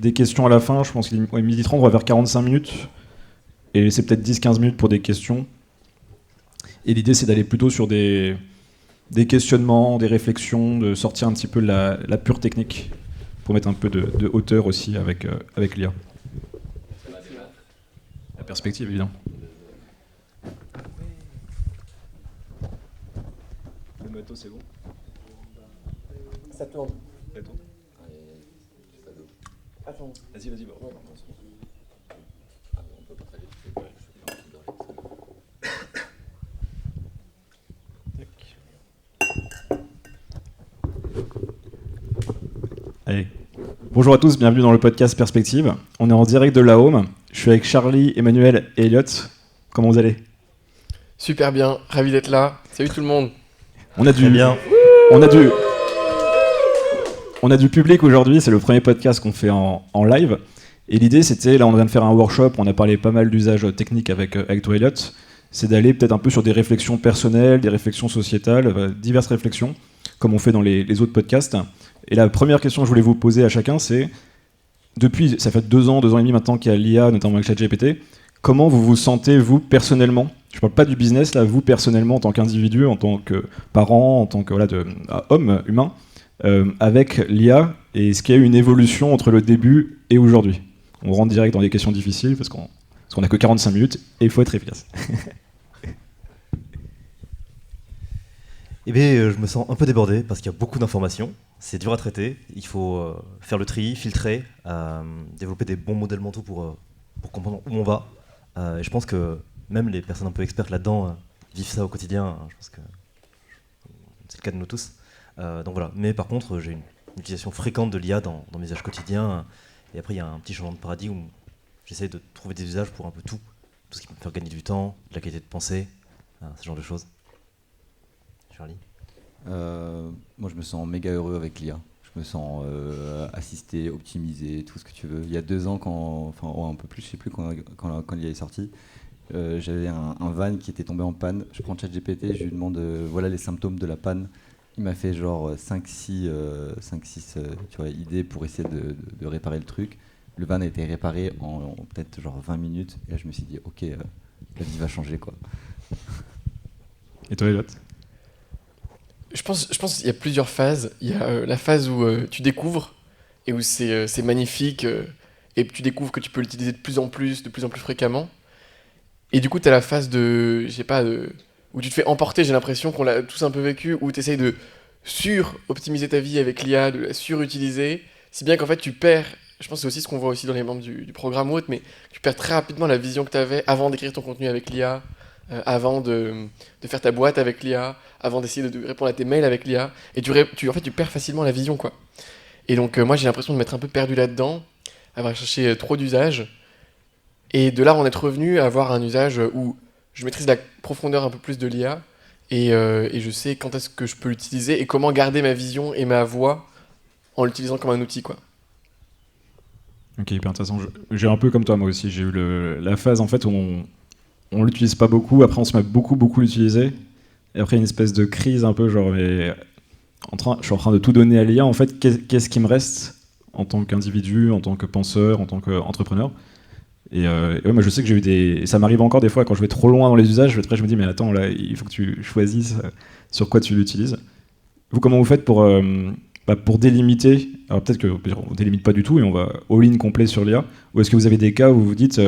des questions à la fin. Je pense qu'il est 12h30, on va vers 45 minutes. Et c'est peut-être 10-15 minutes pour des questions. Et l'idée, c'est d'aller plutôt sur des questionnements, des réflexions, de sortir un petit peu de la pure technique, pour mettre un peu de hauteur aussi avec l'IA. La perspective, évidemment. Le moto, c'est bon. Ça tourne. Ça tourne. Attends. Vas-y. Ouais. Allez. Bonjour à tous, bienvenue dans le podcast Perspective. On est en direct de la Home. Je suis avec Charlie, Emmanuel et Elliot. Comment vous allez ? Super bien, ravi d'être là. Salut tout le monde. On a du public aujourd'hui, c'est le premier podcast qu'on fait en live. Et l'idée c'était, là on vient de faire un workshop, on a parlé pas mal d'usages techniques avec toi Elliot. C'est d'aller peut-être un peu sur des réflexions personnelles, des réflexions sociétales, diverses réflexions, comme on fait dans les autres podcasts. Et la première question que je voulais vous poser à chacun, c'est, depuis, ça fait 2 ans et demi maintenant qu'il y a l'IA, notamment avec ChatGPT, comment vous vous sentez, vous, personnellement ? Je ne parle pas du business, là, vous, personnellement, en tant qu'individu, en tant que parent, en tant que homme humain, avec l'IA, et est-ce qu'il y a eu une évolution entre le début et aujourd'hui ? On rentre direct dans des questions difficiles, parce qu'on n'a que 45 minutes, et il faut être efficace. Eh bien, je me sens un peu débordé parce qu'il y a beaucoup d'informations. C'est dur à traiter. Il faut faire le tri, filtrer, développer des bons modèles mentaux pour comprendre où on va. Et je pense que même les personnes un peu expertes là-dedans vivent ça au quotidien. Je pense que c'est le cas de nous tous. Donc voilà. Mais par contre, j'ai une utilisation fréquente de l'IA dans mes usages quotidiens. Et après, il y a un petit changement de paradigme où j'essaie de trouver des usages pour un peu tout. Tout ce qui peut me faire gagner du temps, de la qualité de pensée, ce genre de choses. Charlie ? Moi je me sens méga heureux avec l'IA. Je me sens assisté, optimisé, tout ce que tu veux. Il y a 2 ans, un peu plus, je sais plus quand l'IA est sorti, j'avais un van qui était tombé en panne. Je prends ChatGPT, je lui demande voilà les symptômes de la panne. Il m'a fait genre 5-6 idées pour essayer de réparer le truc. Le van a été réparé en peut-être genre 20 minutes. Et là je me suis dit ok, la vie va changer quoi. Et toi, Elliot ? Je pense qu'il y a plusieurs phases. Il y a la phase où tu découvres et où c'est magnifique et tu découvres que tu peux l'utiliser de plus en plus fréquemment. Et du coup, tu as la phase où tu te fais emporter, j'ai l'impression qu'on l'a tous un peu vécu, où tu essayes de sur-optimiser ta vie avec l'IA, de la surutiliser, si bien qu'en fait tu perds, je pense que c'est aussi ce qu'on voit aussi dans les membres du programme ou autre, mais tu perds très rapidement la vision que tu avais avant d'écrire ton contenu avec l'IA, avant de faire ta boîte avec l'IA, avant d'essayer de répondre à tes mails avec l'IA, et tu perds facilement la vision, quoi. Et donc moi j'ai l'impression de m'être un peu perdu là-dedans, avoir cherché trop d'usages, et de là en être revenu à avoir un usage où je maîtrise la profondeur un peu plus de l'IA, et je sais quand est-ce que je peux l'utiliser, et comment garder ma vision et ma voix en l'utilisant comme un outil, quoi. Ok, hyper intéressant. J'ai un peu comme toi, moi aussi. J'ai eu la phase en fait où on l'utilise pas beaucoup, après on se met beaucoup l'utiliser, et après une espèce de crise un peu genre, je suis en train de tout donner à l'IA, en fait, qu'est-ce qui me reste en tant qu'individu, en tant que penseur, en tant qu'entrepreneur. Et ouais, moi je sais que j'ai eu et ça m'arrive encore des fois quand je vais trop loin dans les usages, je me dis mais attends, là il faut que tu choisisses sur quoi tu l'utilises. Vous, comment vous faites pour délimiter? Alors peut-être qu'on délimite pas du tout et on va all-in complet sur l'IA, ou est-ce que vous avez des cas où vous vous dites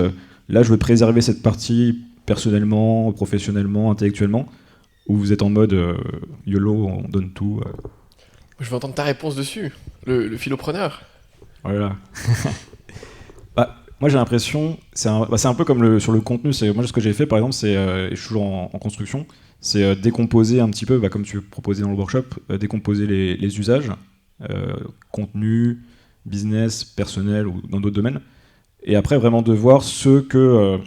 là je veux préserver cette partie personnellement, professionnellement, intellectuellement, ou vous êtes en mode YOLO, on donne tout Je veux entendre ta réponse dessus, le philopreneur. Voilà. Moi j'ai l'impression, c'est un peu comme sur le contenu, moi ce que j'ai fait par exemple, et je suis toujours en construction, c'est décomposer un petit peu, comme tu proposais dans le workshop, décomposer les usages, contenu, business, personnel ou dans d'autres domaines, et après vraiment de voir ceux que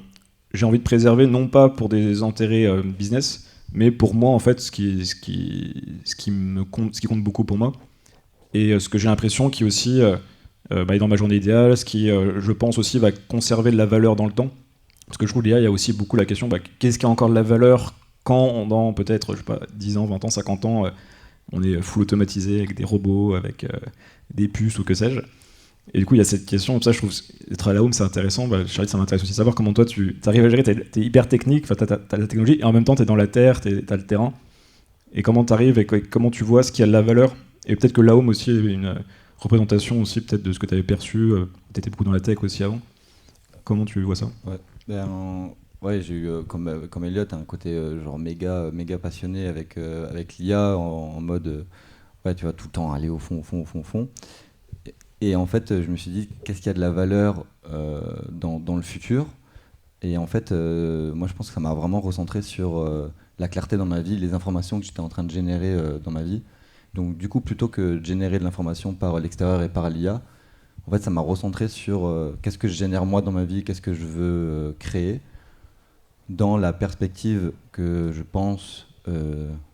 j'ai envie de préserver, non pas pour des intérêts business, mais pour moi en fait, ce qui compte beaucoup pour moi, et ce que j'ai l'impression qui aussi est dans ma journée idéale, ce qui, je pense aussi, va conserver de la valeur dans le temps. Parce que je trouve l'IA, il y a aussi beaucoup la question, qu'est-ce qui a encore de la valeur quand, dans peut-être, 10 ans, 20 ans, 50 ans, on est full automatisé avec des robots, avec des puces ou que sais-je. Et du coup, il y a cette question, ça je trouve, être à la home c'est intéressant, Charlie, ça m'intéresse aussi de savoir comment toi tu arrives à gérer, t'es hyper technique, t'as la technologie, et en même temps t'es dans la terre, t'as le terrain, et comment t'arrives, et comment tu vois ce qui a de la valeur, et peut-être que la home aussi est une représentation aussi peut-être de ce que t'avais perçu, t'étais beaucoup dans la tech aussi avant, comment tu vois ça? Ouais, j'ai eu, comme Elliot, un côté genre méga passionné avec l'IA en mode, ouais, tu vas tout le temps aller au fond. Et en fait, je me suis dit, qu'est-ce qu'il y a de la valeur dans le futur? Et en fait, moi, je pense que ça m'a vraiment recentré sur la clarté dans ma vie, les informations que j'étais en train de générer dans ma vie. Donc, du coup, plutôt que de générer de l'information par l'extérieur et par l'IA, en fait, ça m'a recentré sur qu'est-ce que je génère moi dans ma vie, qu'est-ce que je veux créer, dans la perspective que je pense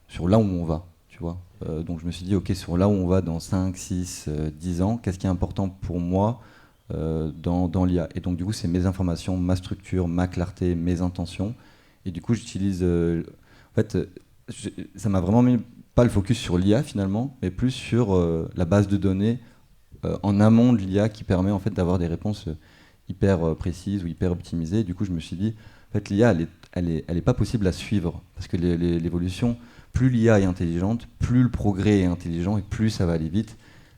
sur là où on va, tu vois. Donc je me suis dit, ok, sur là où on va dans 5, 6, 10 ans, qu'est-ce qui est important pour moi dans l'IA? Et donc du coup, c'est mes informations, ma structure, ma clarté, mes intentions. Et du coup, j'utilise... en fait, ça m'a vraiment mis pas le focus sur l'IA finalement, mais plus sur la base de données en amont de l'IA qui permet en fait d'avoir des réponses hyper précises ou hyper optimisées. Et du coup, je me suis dit, en fait, l'IA, elle est pas possible à suivre parce que l'évolution, plus l'IA est intelligente, plus le progrès est intelligent et plus ça va aller vite.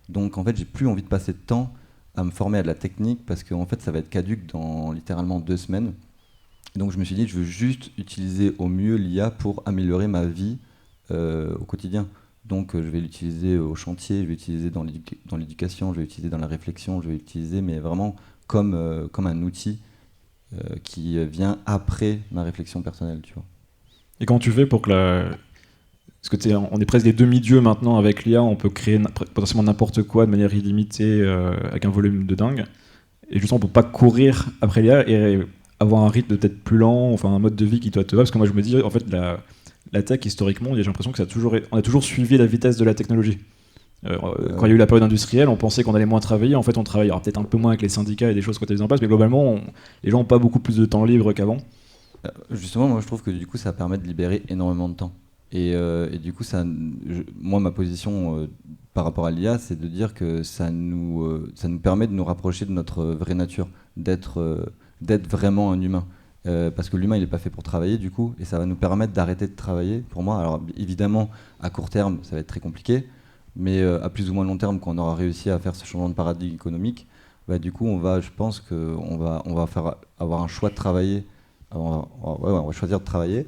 Donc en fait, j'ai plus envie de passer de temps à me former à de la technique parce que en fait, ça va être caduque dans littéralement 2 semaines. Donc je me suis dit, je veux juste utiliser au mieux l'IA pour améliorer ma vie au quotidien. Donc je vais l'utiliser au chantier, je vais l'utiliser dans l'éducation, je vais l'utiliser dans la réflexion, je vais l'utiliser mais vraiment comme un outil qui vient après ma réflexion personnelle, tu vois. Et comment tu fais pour que parce que on est presque des demi-dieux maintenant avec l'IA, on peut créer potentiellement n'importe quoi de manière illimitée avec un volume de dingue. Et justement pour pas courir après l'IA et avoir un rythme peut-être plus lent, enfin un mode de vie qui toi te va. Parce que moi je me dis, en fait, la tech historiquement, j'ai l'impression que on a toujours suivi la vitesse de la technologie. Quand il y a eu la période industrielle, on pensait qu'on allait moins travailler. En fait, on travaillera peut-être un peu moins avec les syndicats et des choses qu'on avait en place, mais globalement, les gens n'ont pas beaucoup plus de temps libre qu'avant. Justement, moi je trouve que du coup ça permet de libérer énormément de temps. Et du coup, moi ma position par rapport à l'IA, c'est de dire que ça nous permet de nous rapprocher de notre vraie nature, d'être vraiment un humain. Parce que l'humain il n'est pas fait pour travailler du coup, et ça va nous permettre d'arrêter de travailler pour moi. Alors évidemment, à court terme, ça va être très compliqué, mais à plus ou moins long terme, quand on aura réussi à faire ce changement de paradigme économique, bah, du coup, je pense qu'on va avoir un choix de travailler. On va choisir de travailler.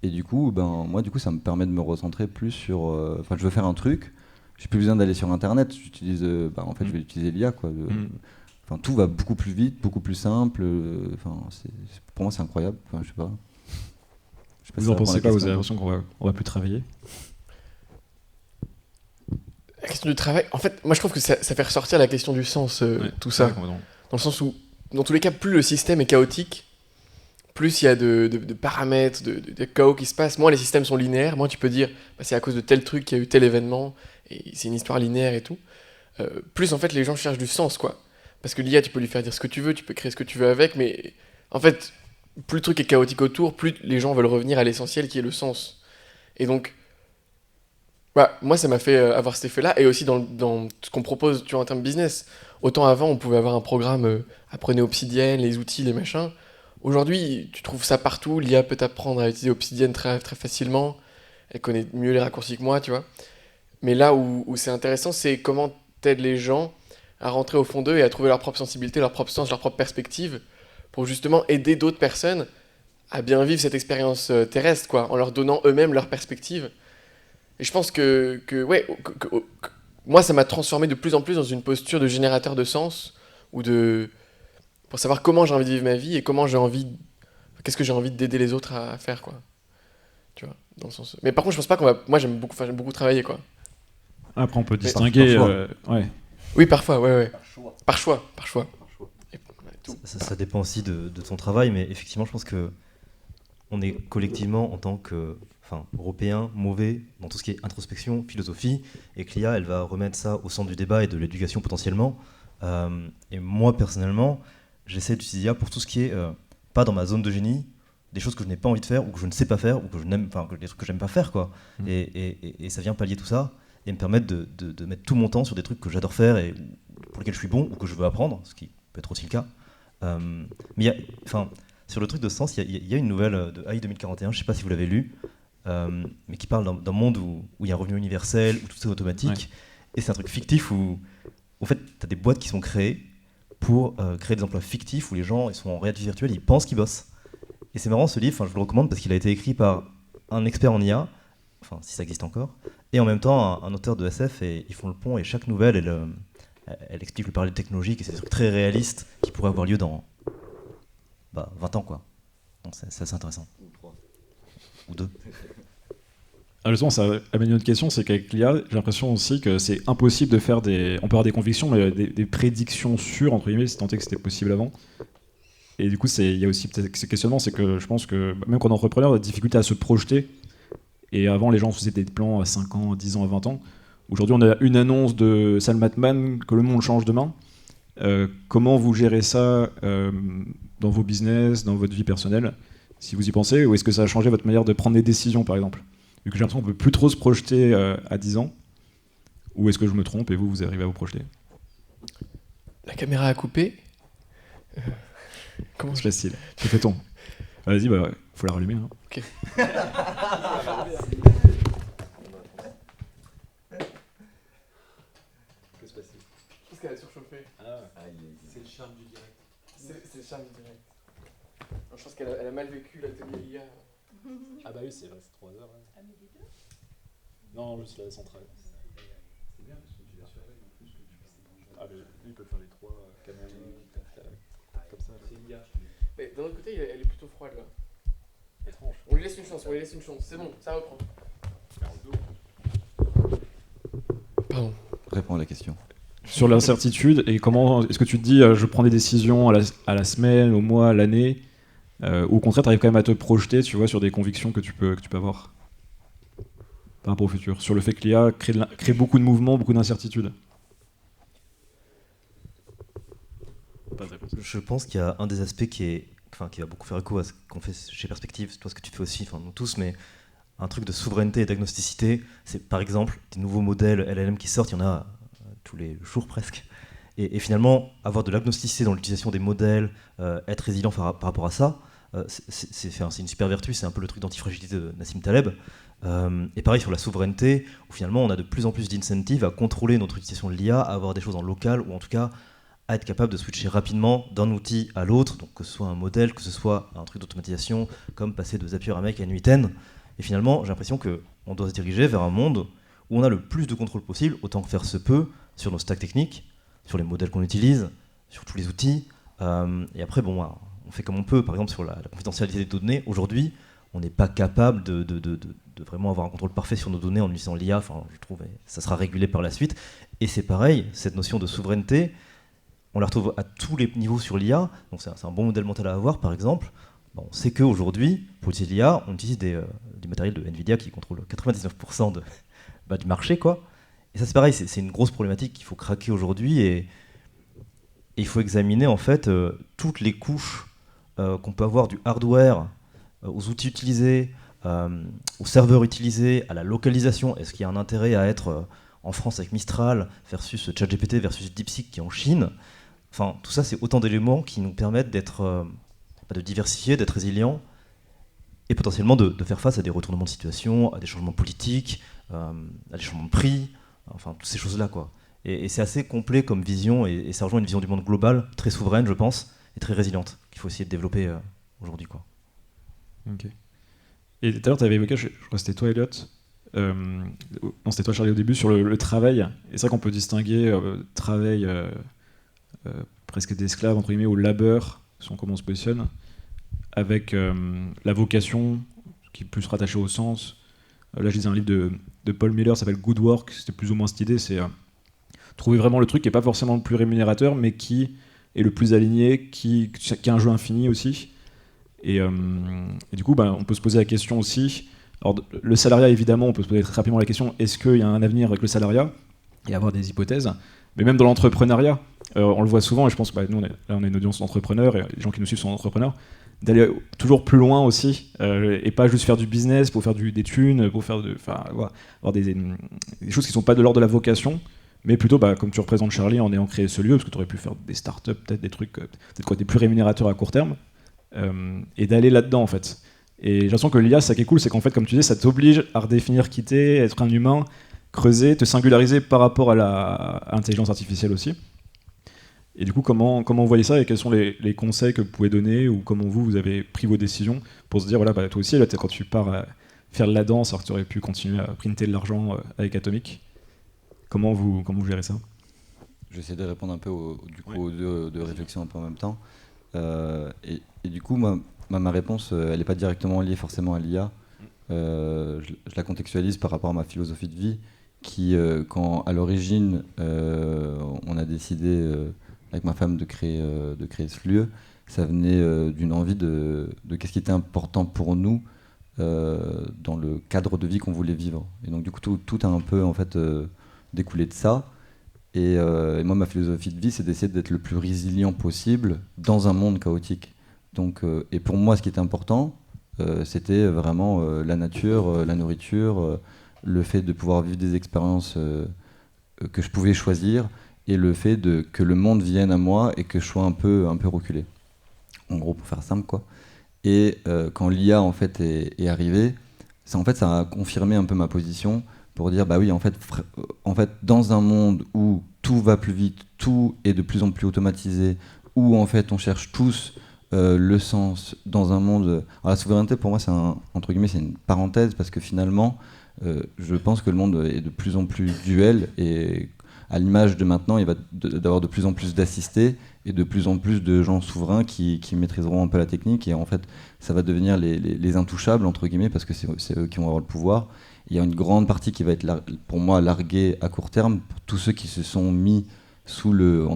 Et du coup, moi, ça me permet de me recentrer plus sur... je veux faire un truc, j'ai plus besoin d'aller sur Internet. J'utilise, je vais utiliser l'IA, quoi. Tout va beaucoup plus vite, beaucoup plus simple. Pour moi, c'est incroyable. Je sais pas. Vous en pensez quoi? Vous avez l'impression qu'on va plus travailler? La question du travail, en fait, moi je trouve que ça fait ressortir la question du sens, tout ça. Dans le sens où, dans tous les cas, plus le système est chaotique, plus il y a de paramètres, de chaos qui se passent. Moins les systèmes sont linéaires, moins tu peux dire c'est à cause de tel truc qu'il y a eu tel événement, et c'est une histoire linéaire et tout. Plus en fait les gens cherchent du sens, quoi. Parce que l'IA, tu peux lui faire dire ce que tu veux, tu peux créer ce que tu veux avec, mais en fait, plus le truc est chaotique autour, plus les gens veulent revenir à l'essentiel qui est le sens. Et donc, moi ça m'a fait avoir cet effet-là, et aussi dans ce qu'on propose, tu vois, en termes de business. Autant avant, on pouvait avoir un programme, apprenez Obsidian, les outils, les machins. Aujourd'hui, tu trouves ça partout. L'IA peut t'apprendre à utiliser Obsidian très, très facilement. Elle connaît mieux les raccourcis que moi, tu vois. Mais là où c'est intéressant, c'est comment t'aides les gens à rentrer au fond d'eux et à trouver leur propre sensibilité, leur propre sens, leur propre perspective, pour justement aider d'autres personnes à bien vivre cette expérience terrestre, quoi, en leur donnant eux-mêmes leur perspective. Et je pense que moi, ça m'a transformé de plus en plus dans une posture de générateur de sens, pour savoir comment j'ai envie de vivre ma vie et qu'est-ce que j'ai envie d'aider les autres à faire, quoi. Tu vois, dans le sens. Mais par contre, je pense pas moi, j'aime beaucoup travailler, quoi. Après, on peut distinguer. Ouais. Oui, parfois, ouais. Par choix. Ça dépend aussi de ton travail, mais effectivement, je pense que on est collectivement, en tant que Européens, mauvais dans tout ce qui est introspection, philosophie, et que l'IA, elle va remettre ça au centre du débat et de l'éducation potentiellement. Et moi, personnellement, j'essaie d'utiliser l'IA pour tout ce qui est pas dans ma zone de génie, des choses que je n'ai pas envie de faire, ou que je ne sais pas faire, ou que des trucs que j'aime pas faire, quoi. Et ça vient pallier tout ça. et me permettre de mettre tout mon temps sur des trucs que j'adore faire et pour lesquels je suis bon ou que je veux apprendre, ce qui peut être aussi le cas. Mais sur le truc de sens, il y a une nouvelle de AI 2041, je ne sais pas si vous l'avez lu, mais qui parle d'un monde où il y a un revenu universel, où tout est automatique. Ouais. Et c'est un truc fictif où, en fait, tu as des boîtes qui sont créées pour créer des emplois fictifs où les gens ils sont en réalité virtuelle, ils pensent qu'ils bossent. Et c'est marrant ce livre, je vous le recommande parce qu'il a été écrit par un expert en IA, enfin si ça existe encore, et en même temps un auteur de SF, et ils font le pont, et chaque nouvelle, elle explique le parallèle technologique, et c'est des trucs très réalistes qui pourraient avoir lieu dans 20 ans, quoi. Donc c'est assez intéressant. Ou 3. Ou 2. Justement, ça amène une autre question, c'est qu'avec l'IA, j'ai l'impression aussi que c'est impossible de faire on peut avoir des convictions, mais des prédictions sûres, entre guillemets, si tant est que c'était possible avant. Et du coup, il y a aussi peut-être ce questionnement, c'est que je pense que même quand on est entrepreneur, on a des difficultés à se projeter. Et avant, les gens faisaient des plans à 5 ans, à 10 ans, à 20 ans. Aujourd'hui, on a une annonce de Sam Altman que le monde change demain. Comment vous gérez ça dans vos business, dans votre vie personnelle, si vous y pensez, ou est-ce que ça a changé votre manière de prendre des décisions, par exemple ? Vu que j'ai l'impression qu'on ne peut plus trop se projeter à 10 ans, ou est-ce que je me trompe et vous arrivez à vous projeter ? La caméra a coupé. Comment c'est facile. Tu fais ton. Vas-y, faut la rallumer. Hein. Ok. Qu'est-ce qui se passe ? Je pense qu'elle a surchauffé. C'est le charme du direct. C'est le charme du direct. Je pense qu'elle a mal vécu l'atelier hier. Ah bah oui, c'est vrai, c'est 3 heures. Hein. Ah, mais les deux ? Non, juste la centrale. C'est bien parce que tu la surveilles en plus. Ah, mais lui, il peut faire les 3 caméras comme ça. C'est l'IA. Mais d'un autre côté, elle est plutôt froide là. Étrange. On lui laisse une chance, C'est bon, ça reprend. Pardon. Réponds à la question. Sur l'incertitude, et comment est-ce que tu te dis, je prends des décisions à la semaine, au mois, à l'année, ou au contraire, tu arrives quand même à te projeter, tu vois, sur des convictions que tu peux avoir par rapport au futur, sur le fait que l'IA crée beaucoup de mouvements, beaucoup d'incertitudes. Je pense qu'il y a un des aspects qui va beaucoup faire écho à ce qu'on fait chez Perspective, toi ce que tu fais aussi, nous tous, mais un truc de souveraineté et d'agnosticité, c'est par exemple des nouveaux modèles LLM qui sortent, il y en a tous les jours presque, et finalement avoir de l'agnosticité dans l'utilisation des modèles, être résilient par rapport à ça, c'est une super vertu, c'est un peu le truc d'antifragilité de Nassim Taleb. Et pareil sur la souveraineté, où finalement on a de plus en plus d'incentives à contrôler notre utilisation de l'IA, à avoir des choses en local, ou en tout cas à être capable de switcher rapidement d'un outil à l'autre, donc que ce soit un modèle, que ce soit un truc d'automatisation, comme passer de Zapier à Make à Nuiten. Et finalement, j'ai l'impression qu'on doit se diriger vers un monde où on a le plus de contrôle possible, autant que faire se peut, sur nos stacks techniques, sur les modèles qu'on utilise, sur tous les outils. Et après, on fait comme on peut. Par exemple, sur la confidentialité des données, aujourd'hui, on n'est pas capable de vraiment avoir un contrôle parfait sur nos données en utilisant l'IA. Je trouve, et ça sera régulé par la suite. Et c'est pareil, cette notion de souveraineté, on la retrouve à tous les niveaux sur l'IA, donc c'est un bon modèle mental à avoir par exemple. On sait qu'aujourd'hui, pour utiliser l'IA, on utilise des matériels de Nvidia qui contrôlent 99% du marché, quoi. Et ça c'est pareil, c'est une grosse problématique qu'il faut craquer aujourd'hui, et il faut examiner en fait toutes les couches qu'on peut avoir du hardware aux outils utilisés, aux serveurs utilisés, à la localisation. Est-ce qu'il y a un intérêt à être en France avec Mistral versus ChatGPT versus DeepSeek qui est en Chine? Tout ça, c'est autant d'éléments qui nous permettent de diversifier, d'être résilients, et potentiellement de faire face à des retournements de situation, à des changements politiques, à des changements de prix, toutes ces choses-là, quoi. Et c'est assez complet comme vision, et ça rejoint une vision du monde global, très souveraine, je pense, et très résiliente, qu'il faut essayer de développer aujourd'hui, quoi. Ok. Et tout à l'heure, tu avais évoqué, je crois que c'était toi, Elliot, non, c'était toi, Charlie, au début, sur le travail. Et c'est vrai qu'on peut distinguer travail presque d'esclave, entre guillemets, au labeur, selon comment on se positionne, avec la vocation, qui est plus rattachée au sens. Là, je lisais un livre de Paul Miller, ça s'appelle Good Work, c'était plus ou moins cette idée, c'est trouver vraiment le truc qui n'est pas forcément le plus rémunérateur, mais qui est le plus aligné, qui a un jeu infini aussi. Et du coup, on peut se poser la question aussi. Alors, le salariat, évidemment, on peut se poser très rapidement la question, est-ce qu'il y a un avenir avec le salariat, et avoir des hypothèses. Mais même dans l'entrepreneuriat, on le voit souvent, et je pense que nous, on a une audience d'entrepreneurs, et les gens qui nous suivent sont entrepreneurs. d'aller toujours plus loin aussi, et pas juste faire du business pour faire des thunes, pour faire voilà, avoir des choses qui sont pas de l'ordre de la vocation, mais plutôt comme tu représentes Charlie en ayant créé ce lieu, parce que tu aurais pu faire des startups, peut-être des trucs des plus rémunérateurs à court terme, et d'aller là-dedans en fait. Et j'ai l'impression que l'IA, ça qui est cool, c'est qu'en fait, comme tu dis, ça t'oblige à redéfinir qui t'es, être un humain, creuser, te singulariser par rapport à l'intelligence artificielle aussi. Et du coup, comment vous voyez ça et quels sont les conseils que vous pouvez donner, ou comment vous avez pris vos décisions pour se dire, voilà, toi aussi, là, quand tu pars faire de la danse, alors que tu aurais pu continuer à printer de l'argent avec Atomic, comment vous gérez ça? J'essaie de répondre un peu aux deux réflexions un peu en même temps. Et du coup, ma réponse, elle n'est pas directement liée forcément à l'IA. Je la contextualise par rapport à ma philosophie de vie, qui, quand à l'origine, on a décidé avec ma femme de créer ce lieu, ça venait d'une envie de qu'est-ce qui était important pour nous dans le cadre de vie qu'on voulait vivre. Et donc du coup, tout a un peu en fait découlé de ça. Et moi, ma philosophie de vie, c'est d'essayer d'être le plus résilient possible dans un monde chaotique. Donc, et pour moi, ce qui était important, c'était vraiment la nature, la nourriture, le fait de pouvoir vivre des expériences que je pouvais choisir, et le fait que le monde vienne à moi et que je sois un peu reculé. En gros, pour faire simple, quoi. Et quand l'IA en fait est arrivée, ça a confirmé un peu ma position pour dire bah oui, en fait, dans un monde où tout va plus vite, tout est de plus en plus automatisé, où en fait on cherche tous le sens dans un monde. Alors la souveraineté, pour moi, entre guillemets, c'est une parenthèse, parce que finalement, je pense que le monde est de plus en plus duel, et à l'image de maintenant, il va d'avoir de plus en plus d'assistés et de plus en plus de gens souverains qui maîtriseront un peu la technique, et en fait, ça va devenir les intouchables, entre guillemets, parce que c'est eux qui vont avoir le pouvoir. Il y a une grande partie qui va être, pour moi, larguée à court terme, pour tous ceux qui se sont mis sous le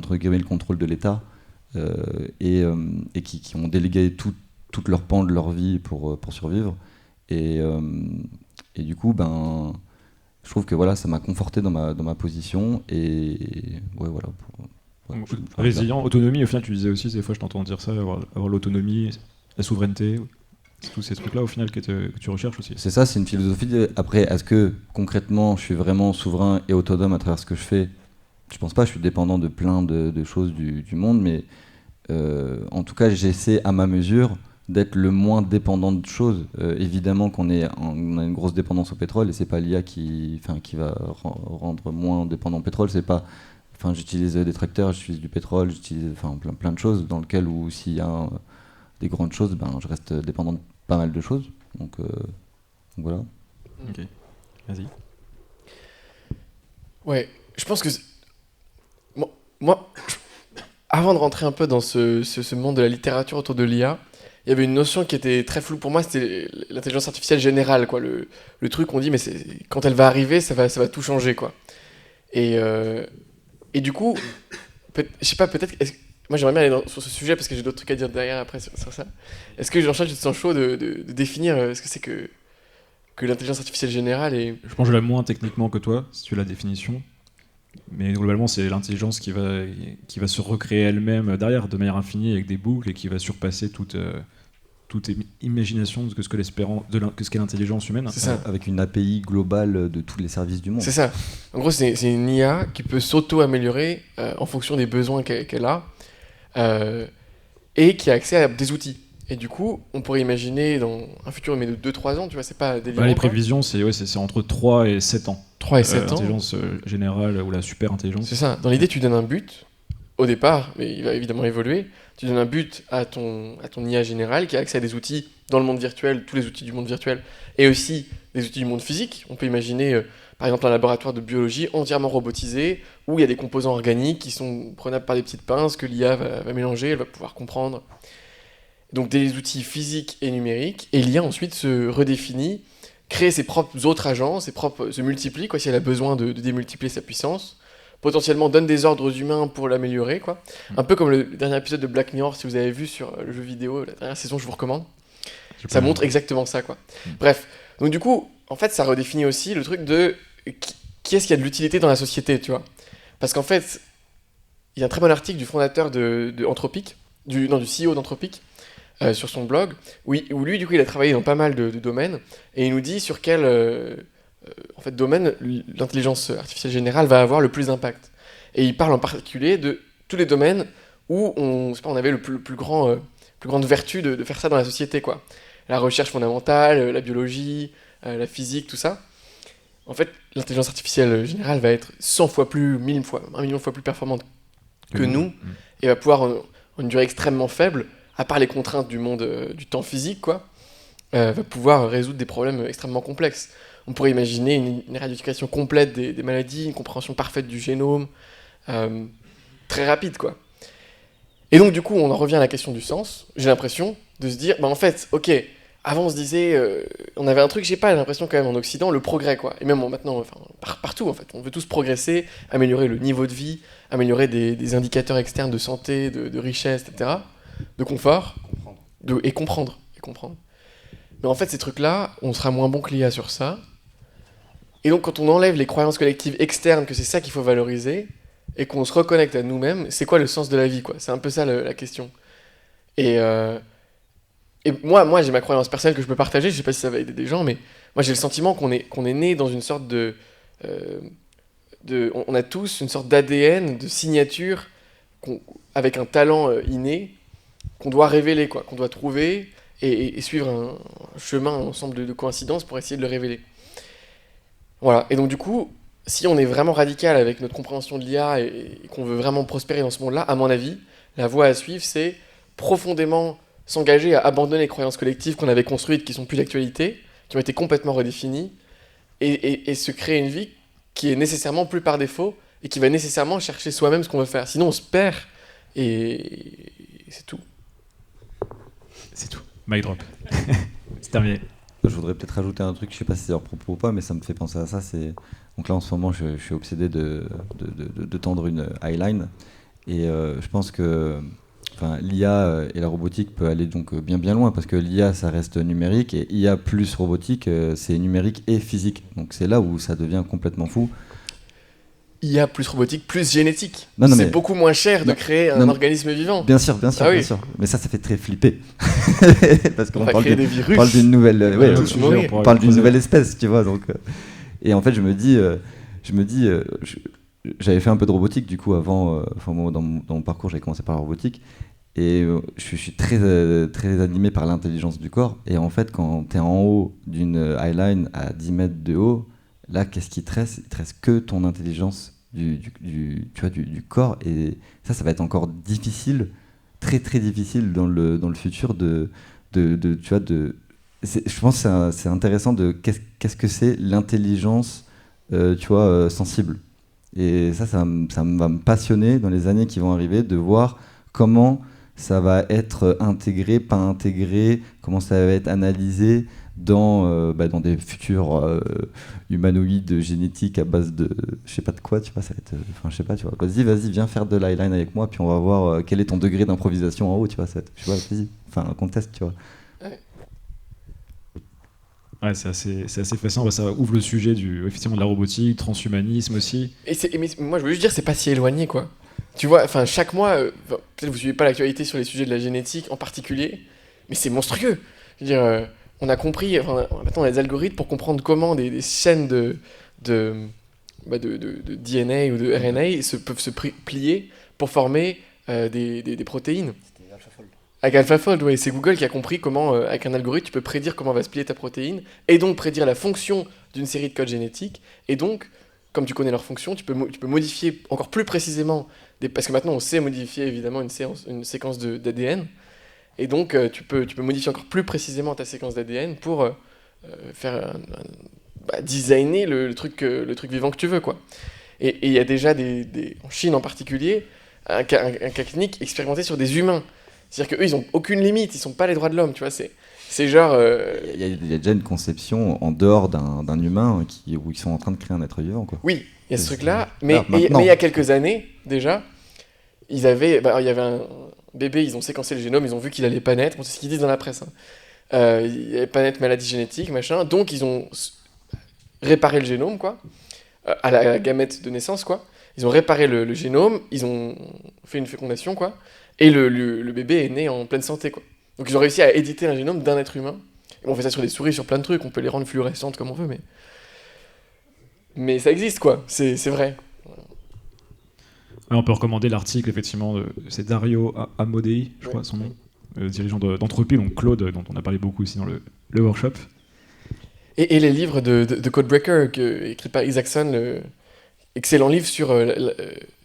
contrôle de l'État, et qui ont délégué toute leur pan de leur vie pour survivre. Et du coup, je trouve que voilà, ça m'a conforté dans ma position. Et ouais, voilà. Résilient, autonomie, au final, tu disais aussi, des fois je t'entends dire ça, avoir l'autonomie, la souveraineté, c'est tous ces trucs-là au final que tu recherches aussi. C'est ça, c'est une philosophie. Après, est-ce que concrètement je suis vraiment souverain et autonome à travers ce que je fais? Je pense pas, je suis dépendant de plein de choses du monde, mais en tout cas, j'essaie à ma mesure d'être le moins dépendant de choses. Évidemment qu'on on a une grosse dépendance au pétrole, et c'est pas l'IA qui va rendre moins dépendant au pétrole. C'est pas, j'utilise des tracteurs, j'utilise du pétrole, j'utilise plein de choses dans lesquelles, où s'il y a des grandes choses, je reste dépendant de pas mal de choses. Donc voilà. Ok, vas-y. Ouais, je pense que moi, avant de rentrer un peu dans ce monde de la littérature autour de l'IA, il y avait une notion qui était très floue pour moi, c'était l'intelligence artificielle générale, quoi. Le truc, on dit, mais quand elle va arriver, ça va tout changer, quoi. Et du coup, je sais pas, peut-être... Moi, j'aimerais bien aller sur ce sujet, parce que j'ai d'autres trucs à dire derrière après sur ça. Est-ce que, Jean-Charles, tu te sens chaud de définir ce que c'est que l'intelligence artificielle générale et... Je pense que je l'ai moins techniquement que toi, si tu as la définition. Mais globalement, c'est l'intelligence qui va se recréer elle-même derrière, de manière infinie, avec des boucles, et qui va surpasser toute imagination de ce qu'est l'intelligence humaine. C'est ça. Avec une API globale de tous les services du monde. C'est ça. En gros, c'est une IA qui peut s'auto-améliorer en fonction des besoins qu'elle a, et qui a accès à des outils. Et du coup, on pourrait imaginer dans un futur, mais de 2-3 ans, tu vois, c'est pas délirant. Les prévisions, c'est entre 3 et 7 ans. 3 et 7 ans. L'intelligence générale, ou la super intelligence. C'est ça. Dans l'idée, tu donnes un but, au départ, mais il va évidemment évoluer. Tu donnes un but à ton IA générale qui a accès à des outils dans le monde virtuel, tous les outils du monde virtuel, et aussi des outils du monde physique. On peut imaginer, par exemple, un laboratoire de biologie entièrement robotisé, où il y a des composants organiques qui sont prenables par des petites pinces que l'IA va mélanger, elle va pouvoir comprendre. Donc des outils physiques et numériques, et l'IA ensuite se redéfinit, crée ses propres autres agents, se multiplie, quoi, si elle a besoin de démultiplier sa puissance, potentiellement donne des ordres aux humains pour l'améliorer, quoi. Un peu comme le dernier épisode de Black Mirror, si vous avez vu sur le jeu vidéo, la dernière saison, je vous recommande. Ça montre exactement ça, quoi. Bref, donc du coup, en fait, ça redéfinit aussi le truc de qui est-ce qui a de l'utilité dans la société, tu vois. Parce qu'en fait, il y a un très bon article du fondateur de Anthropic, du CEO d'Anthropic, sur son blog, où lui, du coup, il a travaillé dans pas mal de domaines, et il nous dit sur quel en fait, domaine l'intelligence artificielle générale va avoir le plus d'impact. Et il parle en particulier de tous les domaines où on avait le plus grande vertu de faire ça dans la société, quoi. La recherche fondamentale, la biologie, la physique, tout ça. En fait, l'intelligence artificielle générale va être 100 fois plus, 1000 fois, 1 million de fois plus performante que nous, et va pouvoir, en une durée extrêmement faible, à part les contraintes du monde du temps physique, quoi, va pouvoir résoudre des problèmes extrêmement complexes. On pourrait imaginer une éradication complète des maladies, une compréhension parfaite du génome, très rapide, quoi. Et donc, du coup, on en revient à la question du sens, j'ai l'impression, de se dire, en fait, ok, avant on se disait, on avait un truc, j'ai l'impression quand même en Occident, le progrès, quoi. Et même maintenant, enfin, partout, en fait, on veut tous progresser, améliorer le niveau de vie, améliorer des indicateurs externes de santé, de richesse, etc., de confort, et comprendre. Mais en fait, ces trucs-là, on sera moins bon que l'IA sur ça. Et donc, quand on enlève les croyances collectives externes, que c'est ça qu'il faut valoriser, et qu'on se reconnecte à nous-mêmes, c'est quoi le sens de la vie, quoi? C'est un peu ça la question. Et moi, j'ai ma croyance personnelle que je peux partager, je sais pas si ça va aider des gens, mais moi j'ai le sentiment qu'on est né dans une sorte on a tous une sorte d'ADN, de signature, avec un talent inné, qu'on doit révéler, quoi, qu'on doit trouver, et suivre un chemin, un ensemble de coïncidences pour essayer de le révéler. Voilà, et donc du coup, si on est vraiment radical avec notre compréhension de l'IA et qu'on veut vraiment prospérer dans ce monde-là, à mon avis, la voie à suivre, c'est profondément s'engager à abandonner les croyances collectives qu'on avait construites, qui sont plus d'actualité, qui ont été complètement redéfinies, et se créer une vie qui est nécessairement plus par défaut, et qui va nécessairement chercher soi-même ce qu'on veut faire. Sinon, on se perd, et c'est tout. C'est tout. Mic drop. C'est terminé. Je voudrais peut-être rajouter un truc, je sais pas si c'est hors propos ou pas, mais ça me fait penser à ça. Donc là, en ce moment, je suis obsédé de tendre une eyeline. Et je pense que l'IA et la robotique peut aller donc bien loin, parce que l'IA, ça reste numérique, et IA plus robotique, c'est numérique et physique. Donc c'est là où ça devient complètement fou. IA plus robotique plus génétique. C'est mais beaucoup moins cher de créer un organisme vivant. Bien sûr. Oui. Mais ça fait très flipper. Parce qu'on parle des virus. Parle d'une nouvelle, on parle d'une nouvelle espèce, tu vois. Donc, et en fait, je me dis, j'avais fait un peu de robotique du coup avant. Moi, dans mon parcours, j'avais commencé par la robotique. Et je suis très animé par l'intelligence du corps. Et en fait, quand tu es en haut d'une highline à 10 mètres de haut, là, qu'est-ce qui te reste? Il te reste que ton intelligence du corps. Et ça va être encore difficile, très très difficile dans le futur je pense que c'est intéressant de qu'est-ce que c'est l'intelligence sensible. Et ça va me passionner dans les années qui vont arriver de voir comment ça va être intégré, pas intégré, comment ça va être analysé dans des futurs humanoïdes génétiques à base de je sais pas de quoi, tu vois, ça va être, je sais pas, tu vois, vas-y, viens faire de l'eyeline avec moi, puis on va voir quel est ton degré d'improvisation en haut, tu vois, ça va être, je sais pas, vas-y, un contest, tu vois. Ouais, c'est assez fascinant. Ça ouvre le sujet effectivement de la robotique, transhumanisme aussi. Mais moi, je veux juste dire, c'est pas si éloigné, quoi. Tu vois, chaque mois, peut-être vous suivez pas l'actualité sur les sujets de la génétique en particulier, mais c'est monstrueux. Je veux dire, on a compris, maintenant on a des algorithmes pour comprendre comment des chaînes de DNA ou de RNA peuvent se plier pour former des protéines. Avec AlphaFold, oui, c'est Google qui a compris comment, avec un algorithme, tu peux prédire comment va se plier ta protéine, et donc prédire la fonction d'une série de codes génétiques, et donc, comme tu connais leur fonction, tu peux modifier encore plus précisément, parce que maintenant on sait modifier évidemment une séquence d'ADN, et donc tu peux modifier encore plus précisément ta séquence d'ADN pour faire designer le truc vivant que tu veux, quoi. Et il y a déjà en Chine en particulier, un cas clinique expérimenté sur des humains. C'est-à-dire qu'eux, ils n'ont aucune limite, ils ne sont pas les droits de l'homme, tu vois, c'est genre... Il y a déjà une conception en dehors d'un humain où ils sont en train de créer un être vivant, quoi. Oui, il y a ce truc-là, mais il y a quelques années, déjà, il y avait un bébé, ils ont séquencé le génome, ils ont vu qu'il allait pas naître, c'est ce qu'ils disent dans la presse, hein. Il allait pas naître, maladie génétique, machin, donc ils ont réparé le génome, quoi, à la gamète de naissance, quoi. Ils ont réparé le génome, ils ont fait une fécondation, quoi. Et le bébé est né en pleine santé, quoi. Donc ils ont réussi à éditer un génome d'un être humain. Et on fait ça sur des souris, sur plein de trucs, on peut les rendre fluorescentes comme on veut, mais ça existe quoi, c'est vrai. Ouais, on peut recommander l'article, effectivement, c'est Dario Amodei, je crois, son nom, dirigeant d'Entropy, donc Claude, dont on a parlé beaucoup aussi dans le workshop. Et les livres de Codebreaker, écrits par Isaacson, excellent livre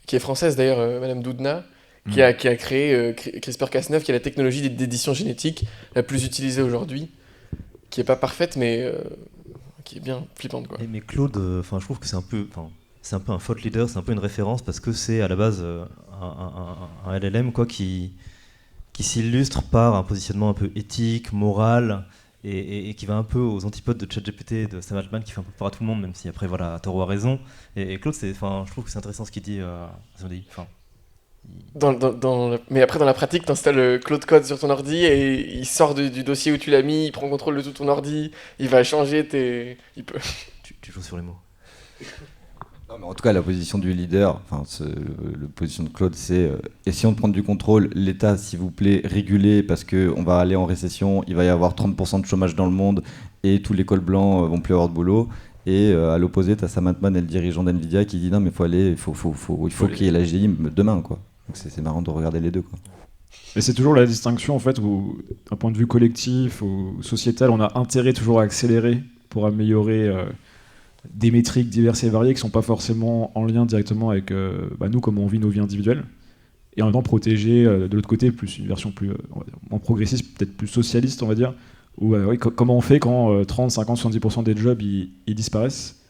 qui est française d'ailleurs, Madame Doudna, qui a créé CRISPR-Cas9, qui est la technologie d'édition génétique la plus utilisée aujourd'hui, qui est pas parfaite, mais qui est bien flippante, quoi. Mais Claude, je trouve que c'est un peu un thought leader, c'est un peu une référence parce que c'est à la base un LLM quoi, qui s'illustre par un positionnement un peu éthique, moral, et qui va un peu aux antipodes de ChatGPT, de Sam Altman, qui fait un peu peur à tout le monde, même si après voilà, Toro a raison. Et Claude, je trouve que c'est intéressant ce qu'il dit. Mais après, dans la pratique, tu installes Claude Code sur ton ordi et il sort du dossier où tu l'as mis, il prend contrôle de tout ton ordi, il va changer Il peut... Tu joues sur les mots. Non, mais en tout cas, la position du leader, la position de Claude, c'est essayons de prendre du contrôle. L'État, s'il vous plaît, régulez parce qu'on va aller en récession, il va y avoir 30% de chômage dans le monde et tous les cols blancs vont plus avoir de boulot. Et à l'opposé, tu as Sam Altman, le dirigeant d'NVIDIA, qui dit non, mais il faut qu'il y ait l'AGI demain, quoi. Donc c'est marrant de regarder les deux, quoi. Et c'est toujours la distinction, en fait, où, d'un point de vue collectif ou sociétal, on a intérêt toujours à accélérer pour améliorer des métriques diverses et variées qui ne sont pas forcément en lien directement avec nous, comment on vit nos vies individuelles. Et en même temps, protéger, de l'autre côté, plus une version plus on va dire, moins progressiste, peut-être plus socialiste, on va dire, où comment on fait quand 30, 50, 70% des jobs ils disparaissent.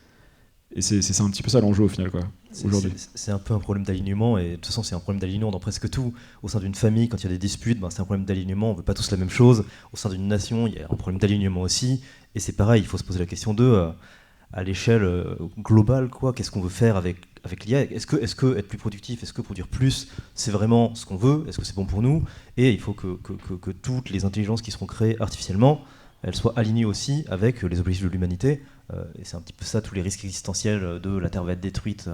Et c'est un petit peu ça l'enjeu au final, quoi, aujourd'hui. C'est un peu un problème d'alignement, et de toute façon c'est un problème d'alignement dans presque tout. Au sein d'une famille, quand il y a des disputes, c'est un problème d'alignement, on ne veut pas tous la même chose. Au sein d'une nation, il y a un problème d'alignement aussi. Et c'est pareil, il faut se poser la question à l'échelle globale, quoi. Qu'est-ce qu'on veut faire avec l'IA ? Est-ce que être plus productif, est-ce que produire plus, c'est vraiment ce qu'on veut ? Est-ce que c'est bon pour nous ? Et il faut que toutes les intelligences qui seront créées artificiellement, elles soient alignées aussi avec les objectifs de l'humanité. Et c'est un petit peu ça, tous les risques existentiels de la Terre va être détruite,